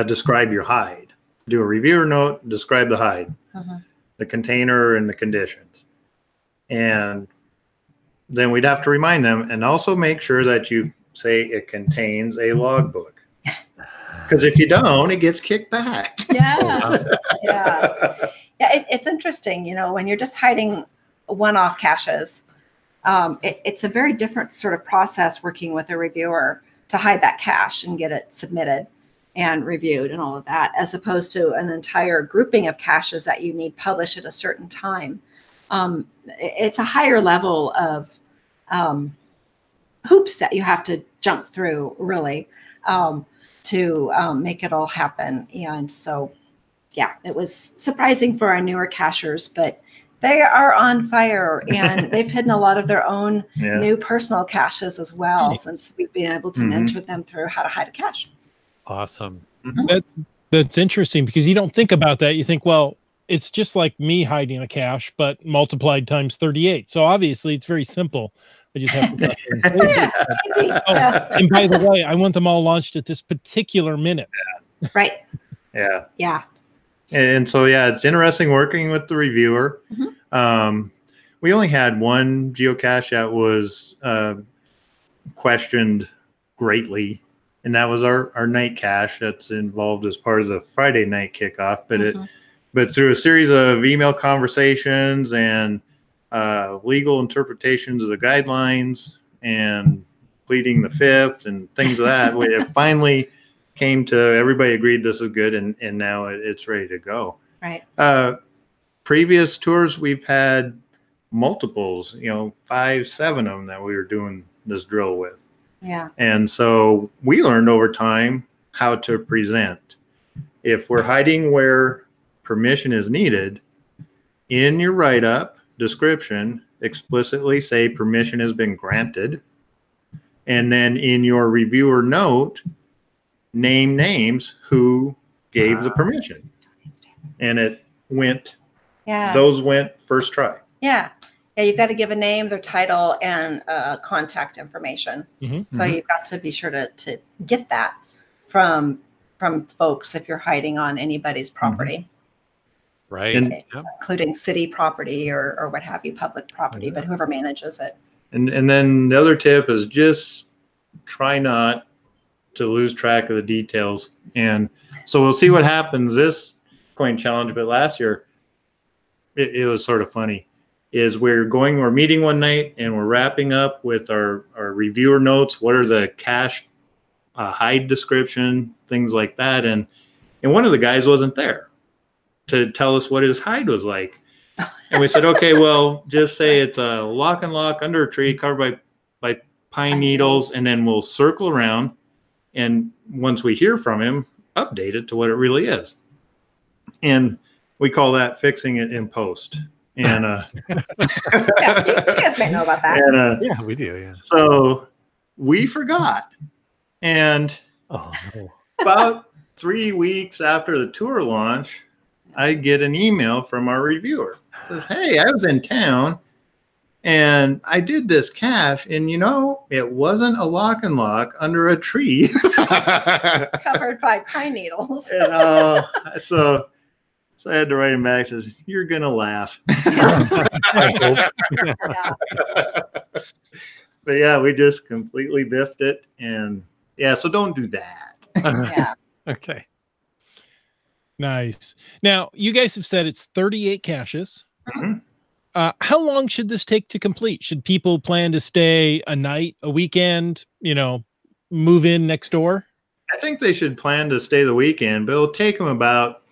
describe your hide, do a reviewer note, describe the hide, the container, and the conditions, and then we'd have to remind them, and also make sure that you say it contains a logbook. Because if you don't, it gets kicked back. Yeah. Yeah. Yeah. It's interesting, you know, when you're just hiding one-off caches, it's a very different sort of process working with a reviewer to hide that cache and get it submitted and reviewed and all of that, as opposed to an entire grouping of caches that you need published at a certain time. It's a higher level of hoops that you have to jump through, really, to make it all happen. And so, yeah, it was surprising for our newer cachers, but they are on fire, and they've hidden a lot of their own new personal caches as well, since we've been able to mentor them through how to hide a cache. Awesome. That's interesting, because you don't think about that. You think, well, it's just like me hiding a cache, but multiplied times 38. So obviously it's very simple. I just have to. And by the way, I want them all launched at this particular minute. Right. Yeah. Yeah. And so, yeah, it's interesting working with the reviewer. We only had one geocache that was questioned greatly, and that was our night cache that's involved as part of the Friday night kickoff. But through a series of email conversations and legal interpretations of the guidelines and pleading the fifth and things of that, it finally came to everybody agreed this is good, and now it's ready to go. Right. Previous tours, we've had multiples, 5, 7 of them that we were doing this drill with. Yeah. And so we learned over time how to present. If we're hiding where permission is needed, in your write-up description, explicitly say permission has been granted. And then in your reviewer note, name names who gave the permission. And it went, those went first try. Yeah. Yeah, you've got to give a name, their title, and contact information. So you've got to be sure to get that from folks if you're hiding on anybody's property. Right. Including city property or what have you, public property, but whoever manages it. And then the other tip is just try not to lose track of the details. And so we'll see what happens this coin challenge. But last year, it was sort of funny. We're meeting one night and we're wrapping up with our reviewer notes. What are the cache hide description, things like that. And one of the guys wasn't there to tell us what his hide was like. And we said, okay, well, just say it's a lock and lock under a tree covered by pine needles, and then we'll circle around. And once we hear from him, update it to what it really is. And we call that fixing it in post. And yeah, you guys might know about that. And, yeah, we do. Yeah. So we forgot. And about 3 weeks after the tour launch, I get an email from our reviewer. It says, hey, I was in town and I did this cache, and it wasn't a lock and lock under a tree covered by pine needles. And, so I had to write him back. Says, you're gonna laugh. But yeah, we just completely biffed it, and so don't do that. Yeah. Okay. Nice. Now, you guys have said it's 38 caches. How long should this take to complete? Should people plan to stay a night, a weekend, move in next door? I think they should plan to stay the weekend, but it'll take them about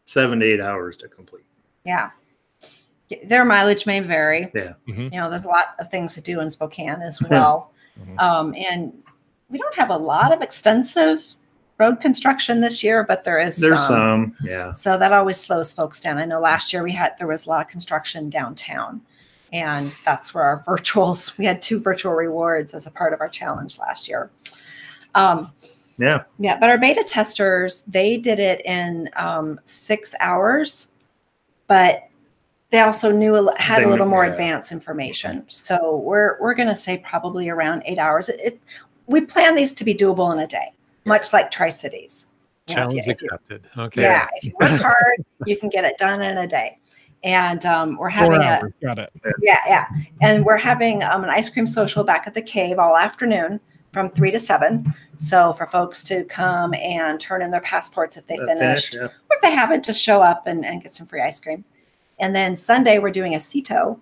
7 to 8 hours to complete. Yeah. Their mileage may vary. Yeah. There's a lot of things to do in Spokane as well. And we don't have a lot of extensive road construction this year, but there's some. Yeah. So that always slows folks down. I know last year there was a lot of construction downtown, and that's where our we had 2 virtual rewards as a part of our challenge last year. Yeah. But our beta testers, they did it in 6 hours, but they also had a little more advanced information. So we're going to say probably around 8 hours. We plan these to be doable in a day, much like Tri-Cities. Challenge accepted. Okay. Yeah, if you work hard, you can get it done in a day. And we're having 4 hours. Got it. Yeah. And we're having an ice cream social back at the cave all afternoon from 3 to 7. So for folks to come and turn in their passports if they finished, or if they haven't, just show up and get some free ice cream. And then Sunday, we're doing a CETO,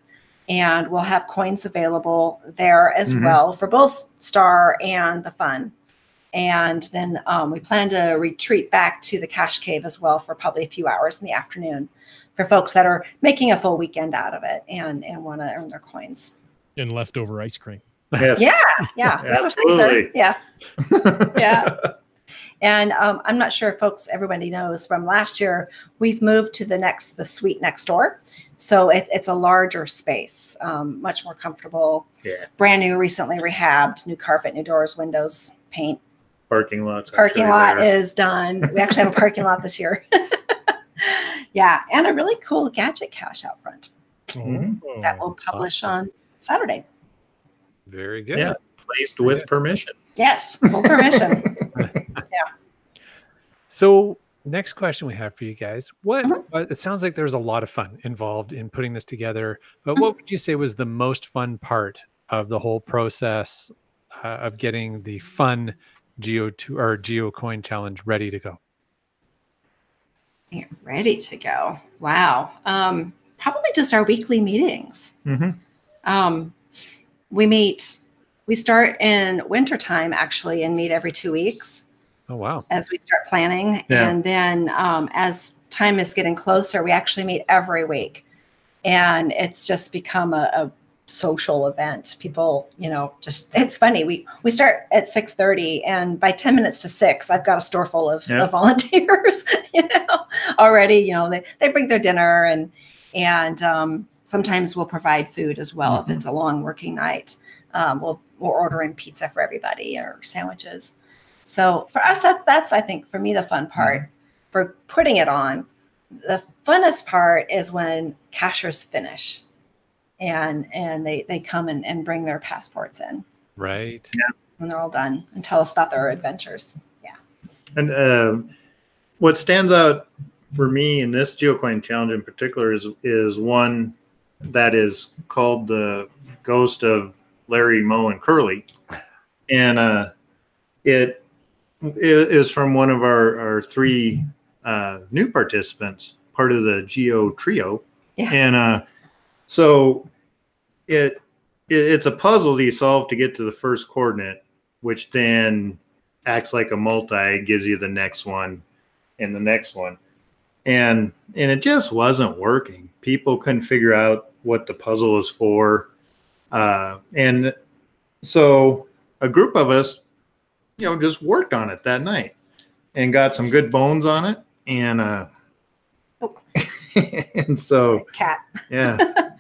and we'll have coins available there as well for both Star and the Fun. And then we plan to retreat back to the Cache Cave as well for probably a few hours in the afternoon for folks that are making a full weekend out of it and want to earn their coins. And leftover ice cream. Yes. Yeah. Absolutely. Yeah. Yeah. And I'm not sure if everybody knows from last year, we've moved to the suite next door. So it's a larger space, much more comfortable. Yeah. Brand new, recently rehabbed, new carpet, new doors, windows, paint. Parking lot is done. We actually have a parking lot this year. Yeah. And a really cool gadget cache out front that we'll publish on Saturday. Very good. Yeah. Placed with permission. Yes. Full permission. So next question we have for you guys. It sounds like there's a lot of fun involved in putting this together, but what would you say was the most fun part of the whole process of getting the fun GeoCoin challenge ready to go? Ready to go. Wow. Probably just our weekly meetings. We start in wintertime actually and meet every 2 weeks. Oh, wow. As we start planning. Yeah. And then as time is getting closer, we actually meet every week. And it's just become a social event. People, it's funny. We start at 6:30 and by 10 minutes to 6, I've got a store full of volunteers, already, they bring their dinner and sometimes we'll provide food as well. If it's a long working night, we're ordering pizza for everybody or sandwiches. So for us, that's I think for me the fun part for putting it on. The funnest part is when cachers finish, and they come and bring their passports in. Right. Yeah. When they're all done and tell us about their adventures. Yeah. And what stands out for me in this GeoCoin challenge in particular is one that is called the Ghost of Larry, Moe, and Curly, and it is from one of our 3 new participants, part of the Geo Trio. Yeah. And so it's a puzzle that you solve to get to the first coordinate, which then acts like a multi, gives you the next one and the next one. And it just wasn't working. People couldn't figure out what the puzzle is for. And so a group of us just worked on it that night and got some good bones on it. And, and so cat,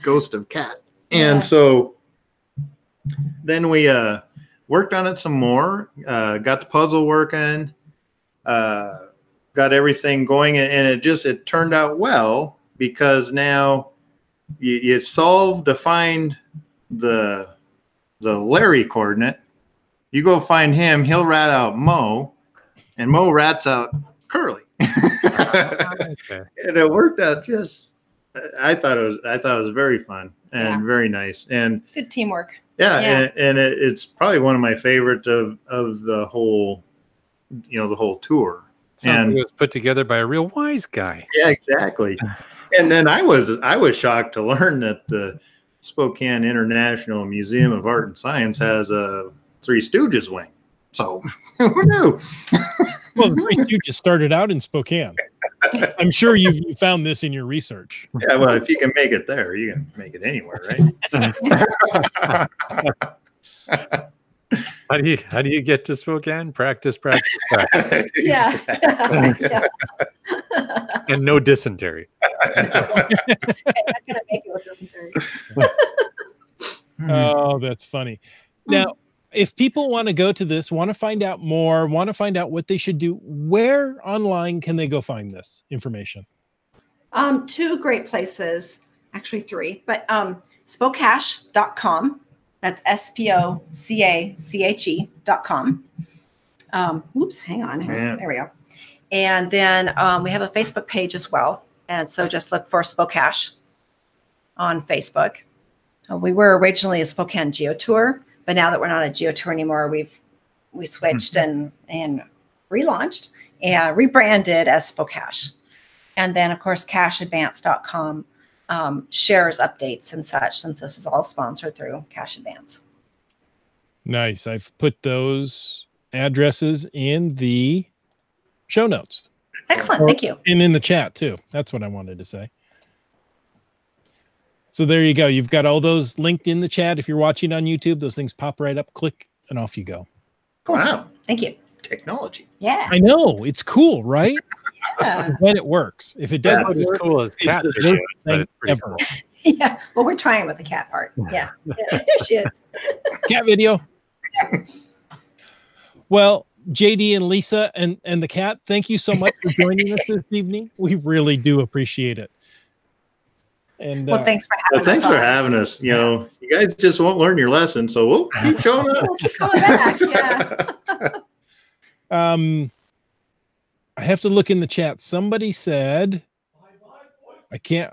ghost of cat. And so then we, worked on it some more, got the puzzle working, got everything going. And it turned out well because now you solve to find the Larry coordinate. You go find him, he'll rat out Moe, and Moe rats out Curly. Okay. And it worked out I thought it was very fun and very nice. And it's good teamwork. Yeah. And it's probably one of my favorites of the whole, the whole tour. Sounds like it was put together by a real wise guy. Yeah, exactly. And then I was shocked to learn that the Spokane International Museum of Art and Science has a Three Stooges wing. So who knew? Well, the Three Stooges started out in Spokane. I'm sure you found this in your research. Yeah, well, if you can make it there, you can make it anywhere, right? How do you get to Spokane? Practice. Yeah. And no dysentery. I'm not gonna make it with dysentery. Oh, that's funny. Now, if people want to go to this, want to find out more, want to find out what they should do, where online can they go find this information? 2 great places, actually 3, but SpoCache.com. That's SpoCache.com. Oops, hang on. Yeah. There we go. And then we have a Facebook page as well. And so just look for SpoCache on Facebook. We were originally a Spokane Geo Tour, but now that we're not a Geo Tour anymore, we've we switched and relaunched and rebranded as SpoCache. And then, of course, cacheadvance.com shares updates and such, since this is all sponsored through Cache Advance. Nice. I've put those addresses in the show notes. Excellent. Thank you. And in the chat too. That's what I wanted to say. So there you go. You've got all those linked in the chat. If you're watching on YouTube, those things pop right up, click, and off you go. Cool. Wow. Thank you. Technology. Yeah. I know. It's cool, right? Yeah. When it works. If it doesn't Not as work, cool as it's cat the videos, worst but thing it's pretty ever. cool. Yeah. Well, we're trying with the cat part. Yeah. There she is. Cat video. Well, JD and Lisa and the cat, thank you so much for joining us this evening. We really do appreciate it. And Well, thanks for having us. Thanks for on. having us. You know, you guys just won't learn your lesson, so we'll keep showing up. We'll keep coming back. Yeah. I have to look in the chat. Somebody said, I can't,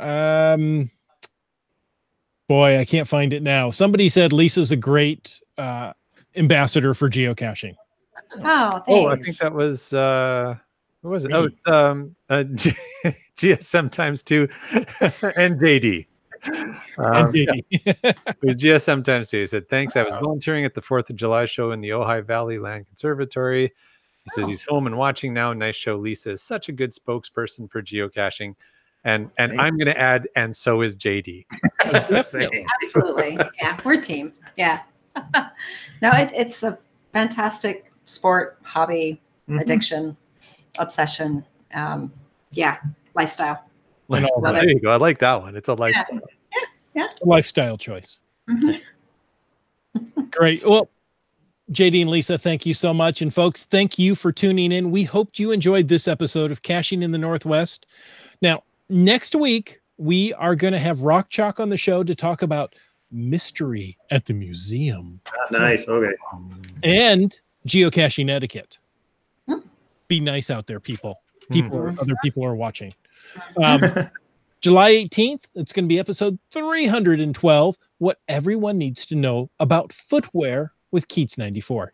boy, I can't find it now. Somebody said Lisa's a great ambassador for geocaching. Oh, thanks. Oh, I think that was what was it? Oh, it's GSM times 2 and JD. It was GSM times 2. He said, thanks. I was volunteering at the 4th of July show in the Ojai Valley Land Conservatory. He says he's home and watching now. Nice show. Lisa is such a good spokesperson for geocaching. And I'm going to add, and so is JD. Absolutely. Yeah, we're a team. Yeah. No, it's a fantastic sport, hobby, addiction, obsession. Yeah, lifestyle. And all There that. you go. I like that one. It's a lifestyle. Yeah. A lifestyle choice. Mm-hmm. Great. Well, JD and Lisa, thank you so much. And folks, thank you for tuning in. We hoped you enjoyed this episode of Caching in the Northwest. Now, next week, we are going to have Rock Chalk on the show to talk about mystery at the museum. Nice. Okay. And geocaching etiquette. Be nice out there, people. Other people are watching. July 18th, it's going to be episode 312, What Everyone Needs to Know About Footwear with Keats 94.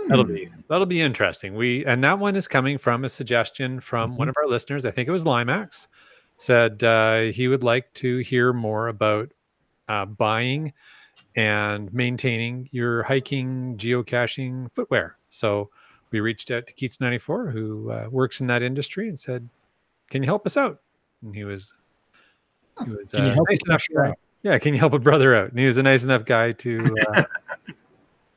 That'll be interesting. And that one is coming from a suggestion from one of our listeners. I think it was Limax. Said he would like to hear more about buying and maintaining your hiking geocaching footwear. So we reached out to Keats 94, who works in that industry, and said, "Can you help us out?" And he was Can you help nice enough guy. Yeah, can you help a brother out? And he was a nice enough guy to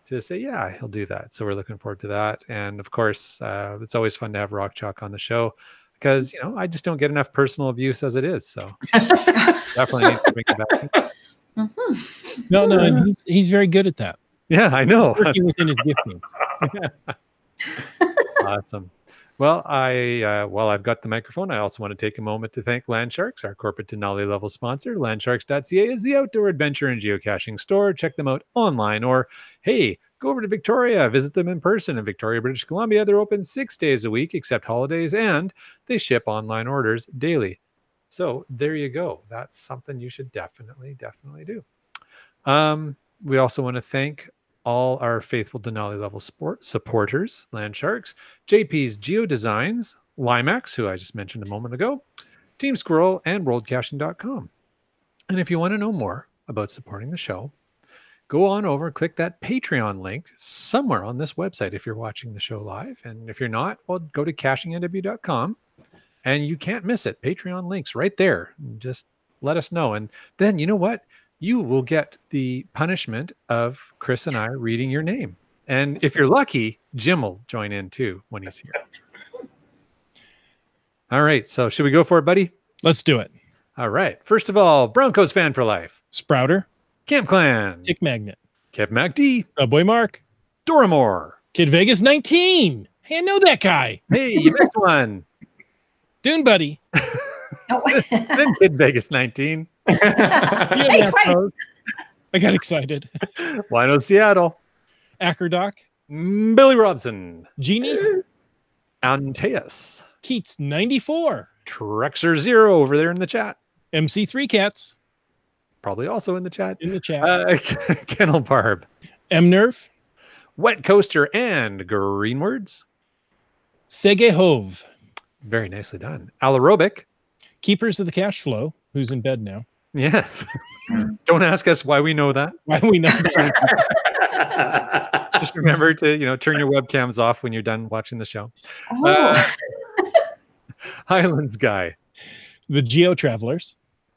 to say, yeah, he'll do that. So we're looking forward to that. And of course, it's always fun to have Rock Chalk on the show because, you know, I just don't get enough personal abuse as it is. So definitely need to bring it back. No, and he's very good at that. Yeah, I know. Working within his gifting. Awesome. Well, while I've got the microphone, I also want to take a moment to thank Landsharks, our corporate Denali level sponsor. Landsharks.ca is the outdoor adventure and geocaching store. Check them out online, or hey, go over to Victoria, visit them in person in Victoria, British Columbia. They're open 6 days a week except holidays, and they ship online orders daily. So there you go. That's something you should definitely do. We also want to thank all our faithful Denali level supporters, Landsharks, JP's Geodesigns, Limax, who I just mentioned a moment ago, Team Squirrel, and worldcaching.com. And if you want to know more about supporting the show, go on over and click that Patreon link somewhere on this website if you're watching the show live. And if you're not, well, go to cachingnw.com and you can't miss it. Patreon links right there. Just let us know. And then, you know what? You will get the punishment of Chris and I reading your name. And if you're lucky, Jim will join in too when he's here. All right. So should we go for it, buddy? Let's do it. All right. First of all, Broncos fan for life. Sprouter. Camp Clan. Tick Magnet. Kev MacD. Subway Mark. Doramore. Kid Vegas 19. Hey, I know that guy. Hey, you missed one. Dune Buddy. Then Kid Vegas 19. Hey, twice. I got excited. Wino Seattle. Ackerdoc. Billy Robson. Genies. Antaeus. Keats 94. Trexer 0 over there in the chat. MC3 Cats. Probably also in the chat. In the chat. Kennel Barb. M-Nerf. Wet Coaster, and Greenwords. Segehove. Very nicely done. Alarobic. Keepers of the Cash Flow, who's in bed now. Yes. Don't ask us why we know that. Why we know that. Just remember to, turn your webcams off when you're done watching the show. Oh. Highlands Guy. The Geo Travelers.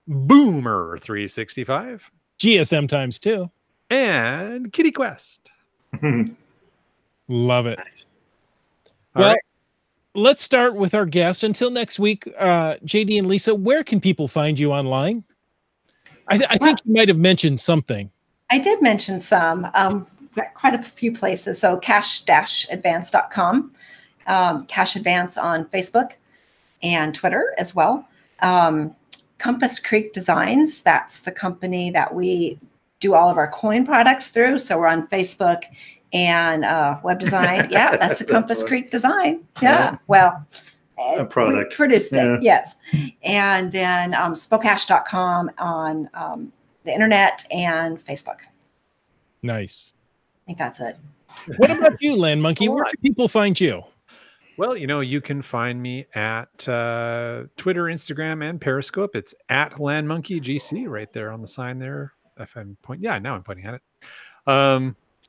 Boomer 365. GSM times 2. And Kitty Quest. Love it. Nice. All Well, right. let's start with our guests. Until next week, JD and Lisa, where can people find you online? I think you might have mentioned something. I did mention some. Got quite a few places. So cache-advance.com, Cache Advance on Facebook and Twitter as well. Compass Creek Designs, that's the company that we do all of our coin products through. So we're on Facebook and web design. Yeah, that's a Compass Creek design. Yeah, well, a product. we produced it, yes. And then SpoCache.com on the internet and Facebook. Nice. I think that's it. What about you, Land Monkey? Where can people find you? Well, you can find me at Twitter, Instagram, and Periscope. It's at LandMonkeyGC right there on the sign there. If I'm pointing, now I'm pointing at it.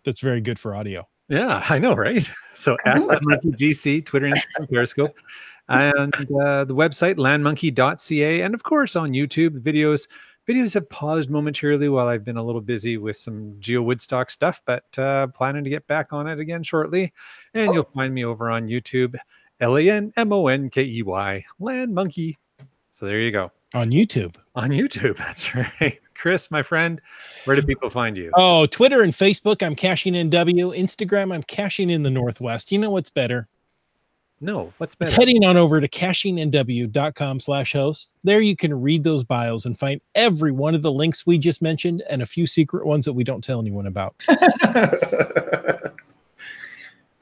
That's very good for audio. Yeah, I know, right? So at LandMonkeyGC, Twitter, Instagram, Periscope, and the website landmonkey.ca, and of course on YouTube, the videos have paused momentarily while I've been a little busy with some Geo Woodstock stuff, but planning to get back on it again shortly. And you'll find me over on YouTube, LANMONKEY, Land Monkey. So there you go. On YouTube. On YouTube, that's right. Chris, my friend, where do people find you? Oh, Twitter and Facebook, I'm Caching NW. Instagram, I'm Caching in the Northwest. You know what's better? No, what's better? Heading on over to cachingnw.com/host. There you can read those bios and find every one of the links we just mentioned and a few secret ones that we don't tell anyone about.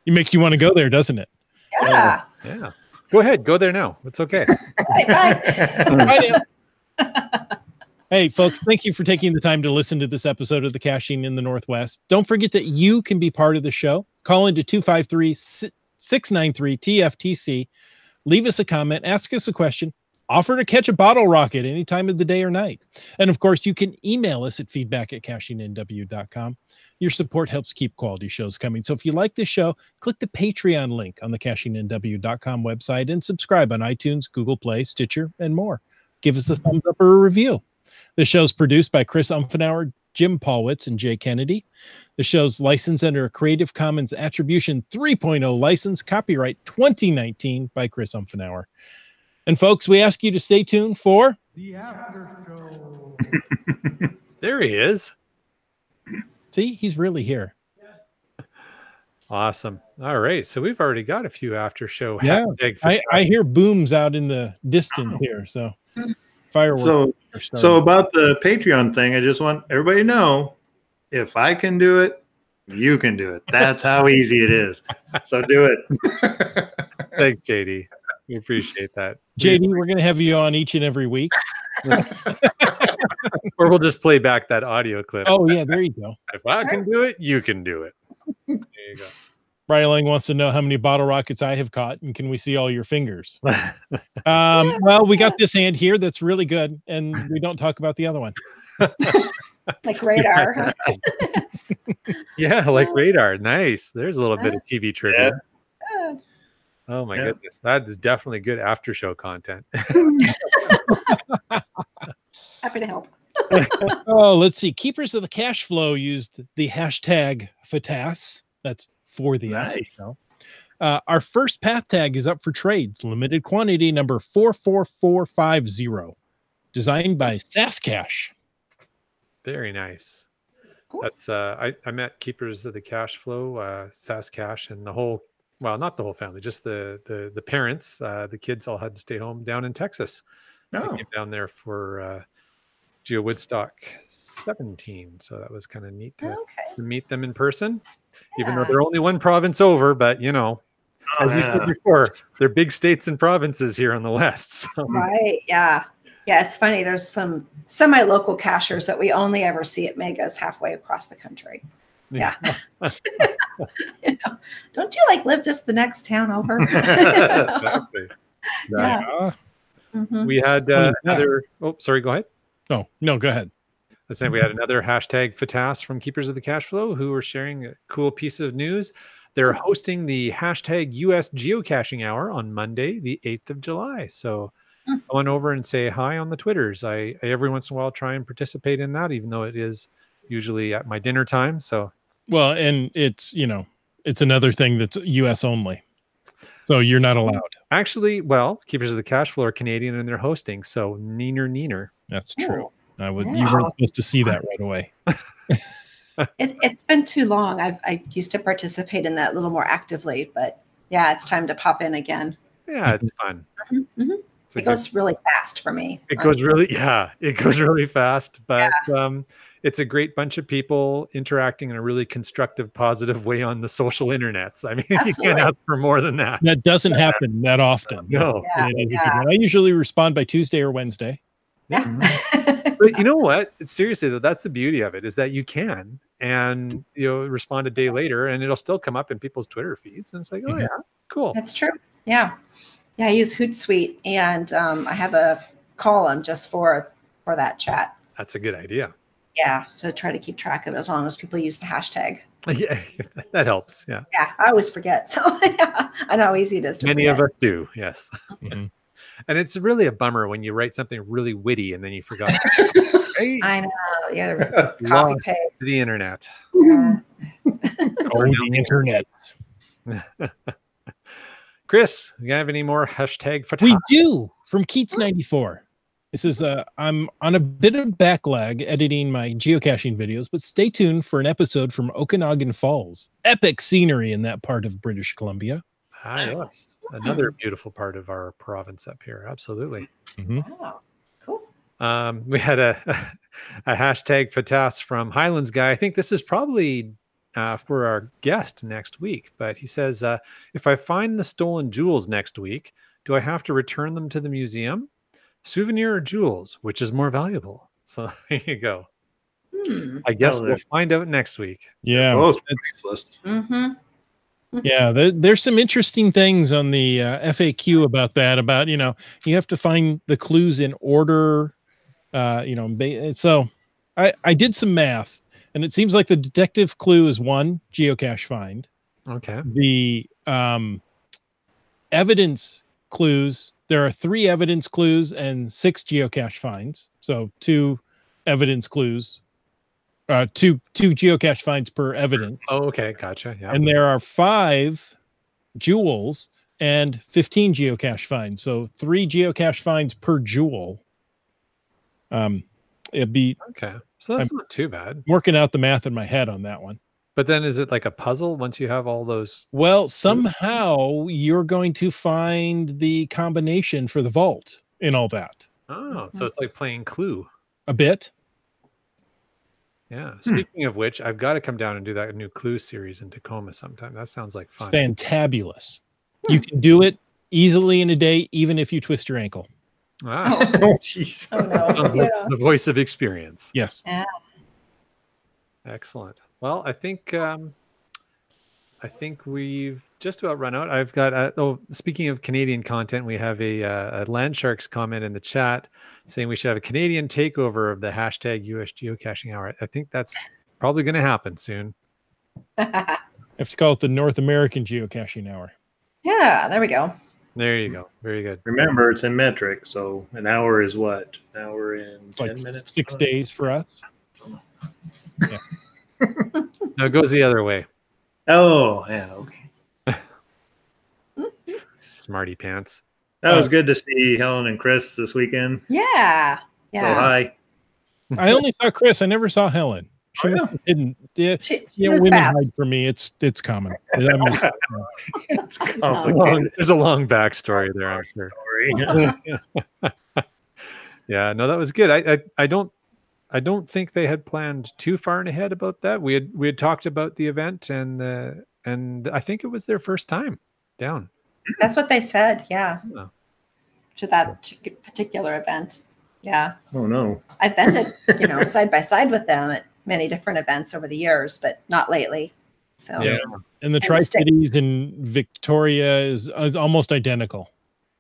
It makes you want to go there, doesn't it? Yeah. Yeah. Go ahead. Go there now. It's okay. Bye. Hey, folks, thank you for taking the time to listen to this episode of the Caching in the Northwest. Don't forget that you can be part of the show. Call into 253-693-TFTC. Leave us a comment, ask us a question, offer to catch a bottle rocket any time of the day or night. And of course, you can email us at feedback@cachingnw.com. Your support helps keep quality shows coming. So if you like this show, click the Patreon link on the cachingnw.com website and subscribe on iTunes, Google Play, Stitcher, and more. Give us a thumbs up or a review. The show's produced by Chris Umfenauer, Jim Paulwitz, and Jay Kennedy. The show's licensed under a Creative Commons Attribution 3.0 license, copyright 2019 by Chris Umfenauer. And folks, we ask you to stay tuned for the after show. There he is. See, he's really here. Awesome. All right. So we've already got a few after show. Yeah. I hear booms out in the distance here. So fireworks. So about the Patreon thing, I just want everybody to know, if I can do it, you can do it. That's how easy it is. So do it. Thanks, JD. We appreciate that. JD, we're going to have you on each and every week. Or we'll just play back that audio clip. Oh, yeah, there you go. If I can do it, you can do it. There you go. Brian Lang wants to know how many bottle rockets I have caught, and can we see all your fingers? Well, we got this hand here that's really good, and we don't talk about the other one. Like radar. Huh? Yeah, like radar. Nice. There's a little bit of TV trivia. Yeah. Oh my goodness. That is definitely good after show content. Happy to help. Oh, let's see. Keepers of the Cash Flow used the hashtag FATAS. That's for the Nice. Our first path tag is up for trades. Limited quantity number 44450. Designed by SpoCache. Very nice. Cool. That's I met Keepers of the Cash Flow, SpoCache, and the whole, well, not the whole family, just the parents. The kids all had to stay home down in Texas. I came down there for Geo Woodstock 17, so that was kind of neat to meet them in person, even though they're only one province over. But as you said before, they're big states and provinces here on the west. So. Right? Yeah. Yeah. It's funny. There's some semi-local cachers that we only ever see at megas halfway across the country. Yeah. You know, don't you like live just the next town over? Exactly. Yeah. Mhm. We had another. Oh, sorry. Go ahead. No, go ahead. I was saying we had another hashtag FATAS from Keepers of the Cash Flow who were sharing a cool piece of news. They're hosting the hashtag US Geocaching Hour on Monday, the 8th of July. So Mm. go on over and say hi on the Twitters. I every once in a while try and participate in that, even though it is usually at my dinner time. So Well, and it's, it's another thing that's US only. So you're not allowed. actually, well, Keepers of the Cash Flow are Canadian and they're hosting. So neener. That's true. You Yeah. weren't supposed to see that right away. It's been too long. I used to participate in that a little more actively, but yeah, it's time to pop in again. Yeah, it's fun. Mhm. It's a It good- goes really fast for me. It goes really fast, but it's a great bunch of people interacting in a really constructive, positive way on the social internets. I mean, you Absolutely. can't ask for more than that. That doesn't happen that often. No. Yeah, It is a yeah. good one. I usually respond by Tuesday or Wednesday. Yeah. But you know what? Seriously, though, that's the beauty of it is that you can and respond a day later and it'll still come up in people's Twitter feeds. And it's like, oh Mhm. yeah, cool. That's true. Yeah. Yeah, I use Hootsuite and I have a column just for that chat. That's a good idea. Yeah, so try to keep track of it as long as people use the hashtag. Yeah, that helps. Yeah. Yeah, I always forget. So yeah, I know how easy it is to Many forget. of us do. Yes. Mhm. And it's really a bummer when you write something really witty and then you forgot. Right? I know. You gotta copy Lost paste. to the internet. Yeah. Oh, the internet. Chris, you have any more hashtag FATAS? We do from Keats94. This is I'm on a bit of backlog editing my geocaching videos, but stay tuned for an episode from Okanagan Falls. Epic scenery in that part of British Columbia. Ah, yes. Another beautiful part of our province up here. Absolutely. Wow. Cool. We had a hashtag FATAS from Highlands Guy. I think this is probably for our guest next week, but he says, if I find the stolen jewels next week, do I have to return them to the museum? Souvenir or jewels, which is more valuable? So there you go. I guess we'll find out next week. Yeah. Both priceless. Mm-hmm. Yeah, there's some interesting things on the FAQ about that. About you have to find the clues in order. So I did some math, and it seems like the detective clue is 1 geocache find. Okay. The evidence clues, there are 3 evidence clues and 6 geocache finds. So 2 evidence clues. Two geocache finds per evidence. Oh, okay. Gotcha. Yeah. And there are 5 jewels and 15 geocache finds. So 3 geocache finds per jewel. It'd be Okay. So that's not too bad. working out the math in my head on that one. But then is it like a puzzle once you have all those? Well, somehow you're going to find the combination for the vault in all that. Oh, so it's like playing Clue. A bit. Yeah. Speaking of which, I've got to come down and do that new Clue series in Tacoma sometime. That sounds like fun. Fantabulous. You can do it easily in a day, even if you twist your ankle. Wow. Oh, jeez. Oh no. Yeah. The voice of experience. Yes. Yeah. Excellent. Well, I think we've just about run out. I've got speaking of Canadian content, we have a Land Sharks comment in the chat saying we should have a Canadian takeover of the hashtag US Geocaching Hour. I think that's probably going to happen soon. I have to call it the North American Geocaching Hour. Yeah, there we go. There you go. Very good. Remember, it's in metric, so an hour is what? An hour in It's 10 like minutes? 6 days for us. No, it goes the other way. Oh, yeah, okay. Smarty pants. That was good to see Helen and Chris this weekend. Yeah. So Yeah. hi. I only saw Chris. I never saw Helen. She Oh, yeah? didn't. Yeah, She women was fast. hide from me. It's common. I mean, It's complicated. There's a long backstory there, I'm sure. Story. Yeah, no, that was good. I don't think they had planned too far ahead about that. We had talked about the event and I think it was their first time down. That's what they said. Yeah. Oh. To that particular event. Yeah. Oh, no. I've vended, side by side with them at many different events over the years, but not lately. So Yeah. And the Tri-Cities in Victoria is almost identical.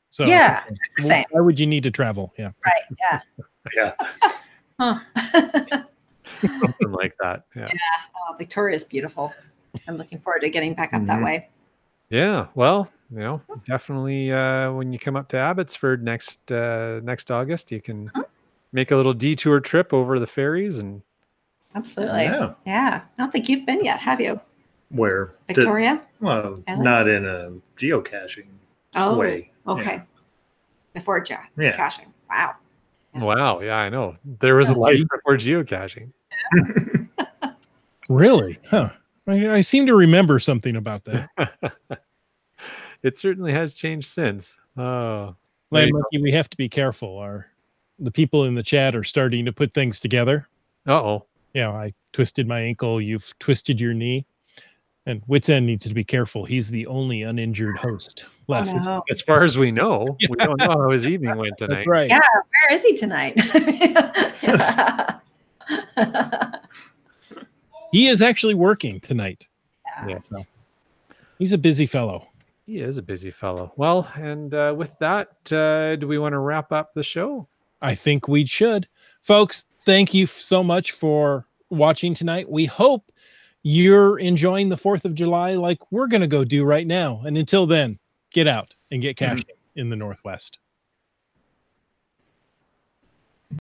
So yeah, it's the same. Why would you need to travel? Yeah. Right. Yeah. Yeah. Huh. Something like that. Yeah. Oh, Victoria is beautiful. I'm looking forward to getting back up that way. Yeah. Well, definitely when you come up to Abbotsford next August, you can make a little detour trip over the ferries and Absolutely. Yeah. Yeah. I don't think you've been yet, have you? Where? Victoria? Well, Island? not in a geocaching way. Okay. Yeah. Before caching. Wow. Yeah. Wow. Yeah, I know. There was a life before geocaching. Really? Huh. I seem to remember something about that. It certainly has changed since. Oh, Land Monkey, we have to be careful. The people in the chat are starting to put things together. uh-oh. Yeah, I twisted my ankle. You've twisted your knee. And Wits End needs to be careful. He's the only uninjured host left. Oh, no. As far as we know, we don't know how his evening went tonight. That's right. Yeah. Where is he tonight? He is actually working tonight. Yes. So he's a busy fellow. He is a busy fellow. Well, and with that, do we want to wrap up the show? I think we should. Folks, thank you so much for watching tonight. We hope you're enjoying the 4th of July like we're going to go do right now. And until then, get out and get caching in the Northwest.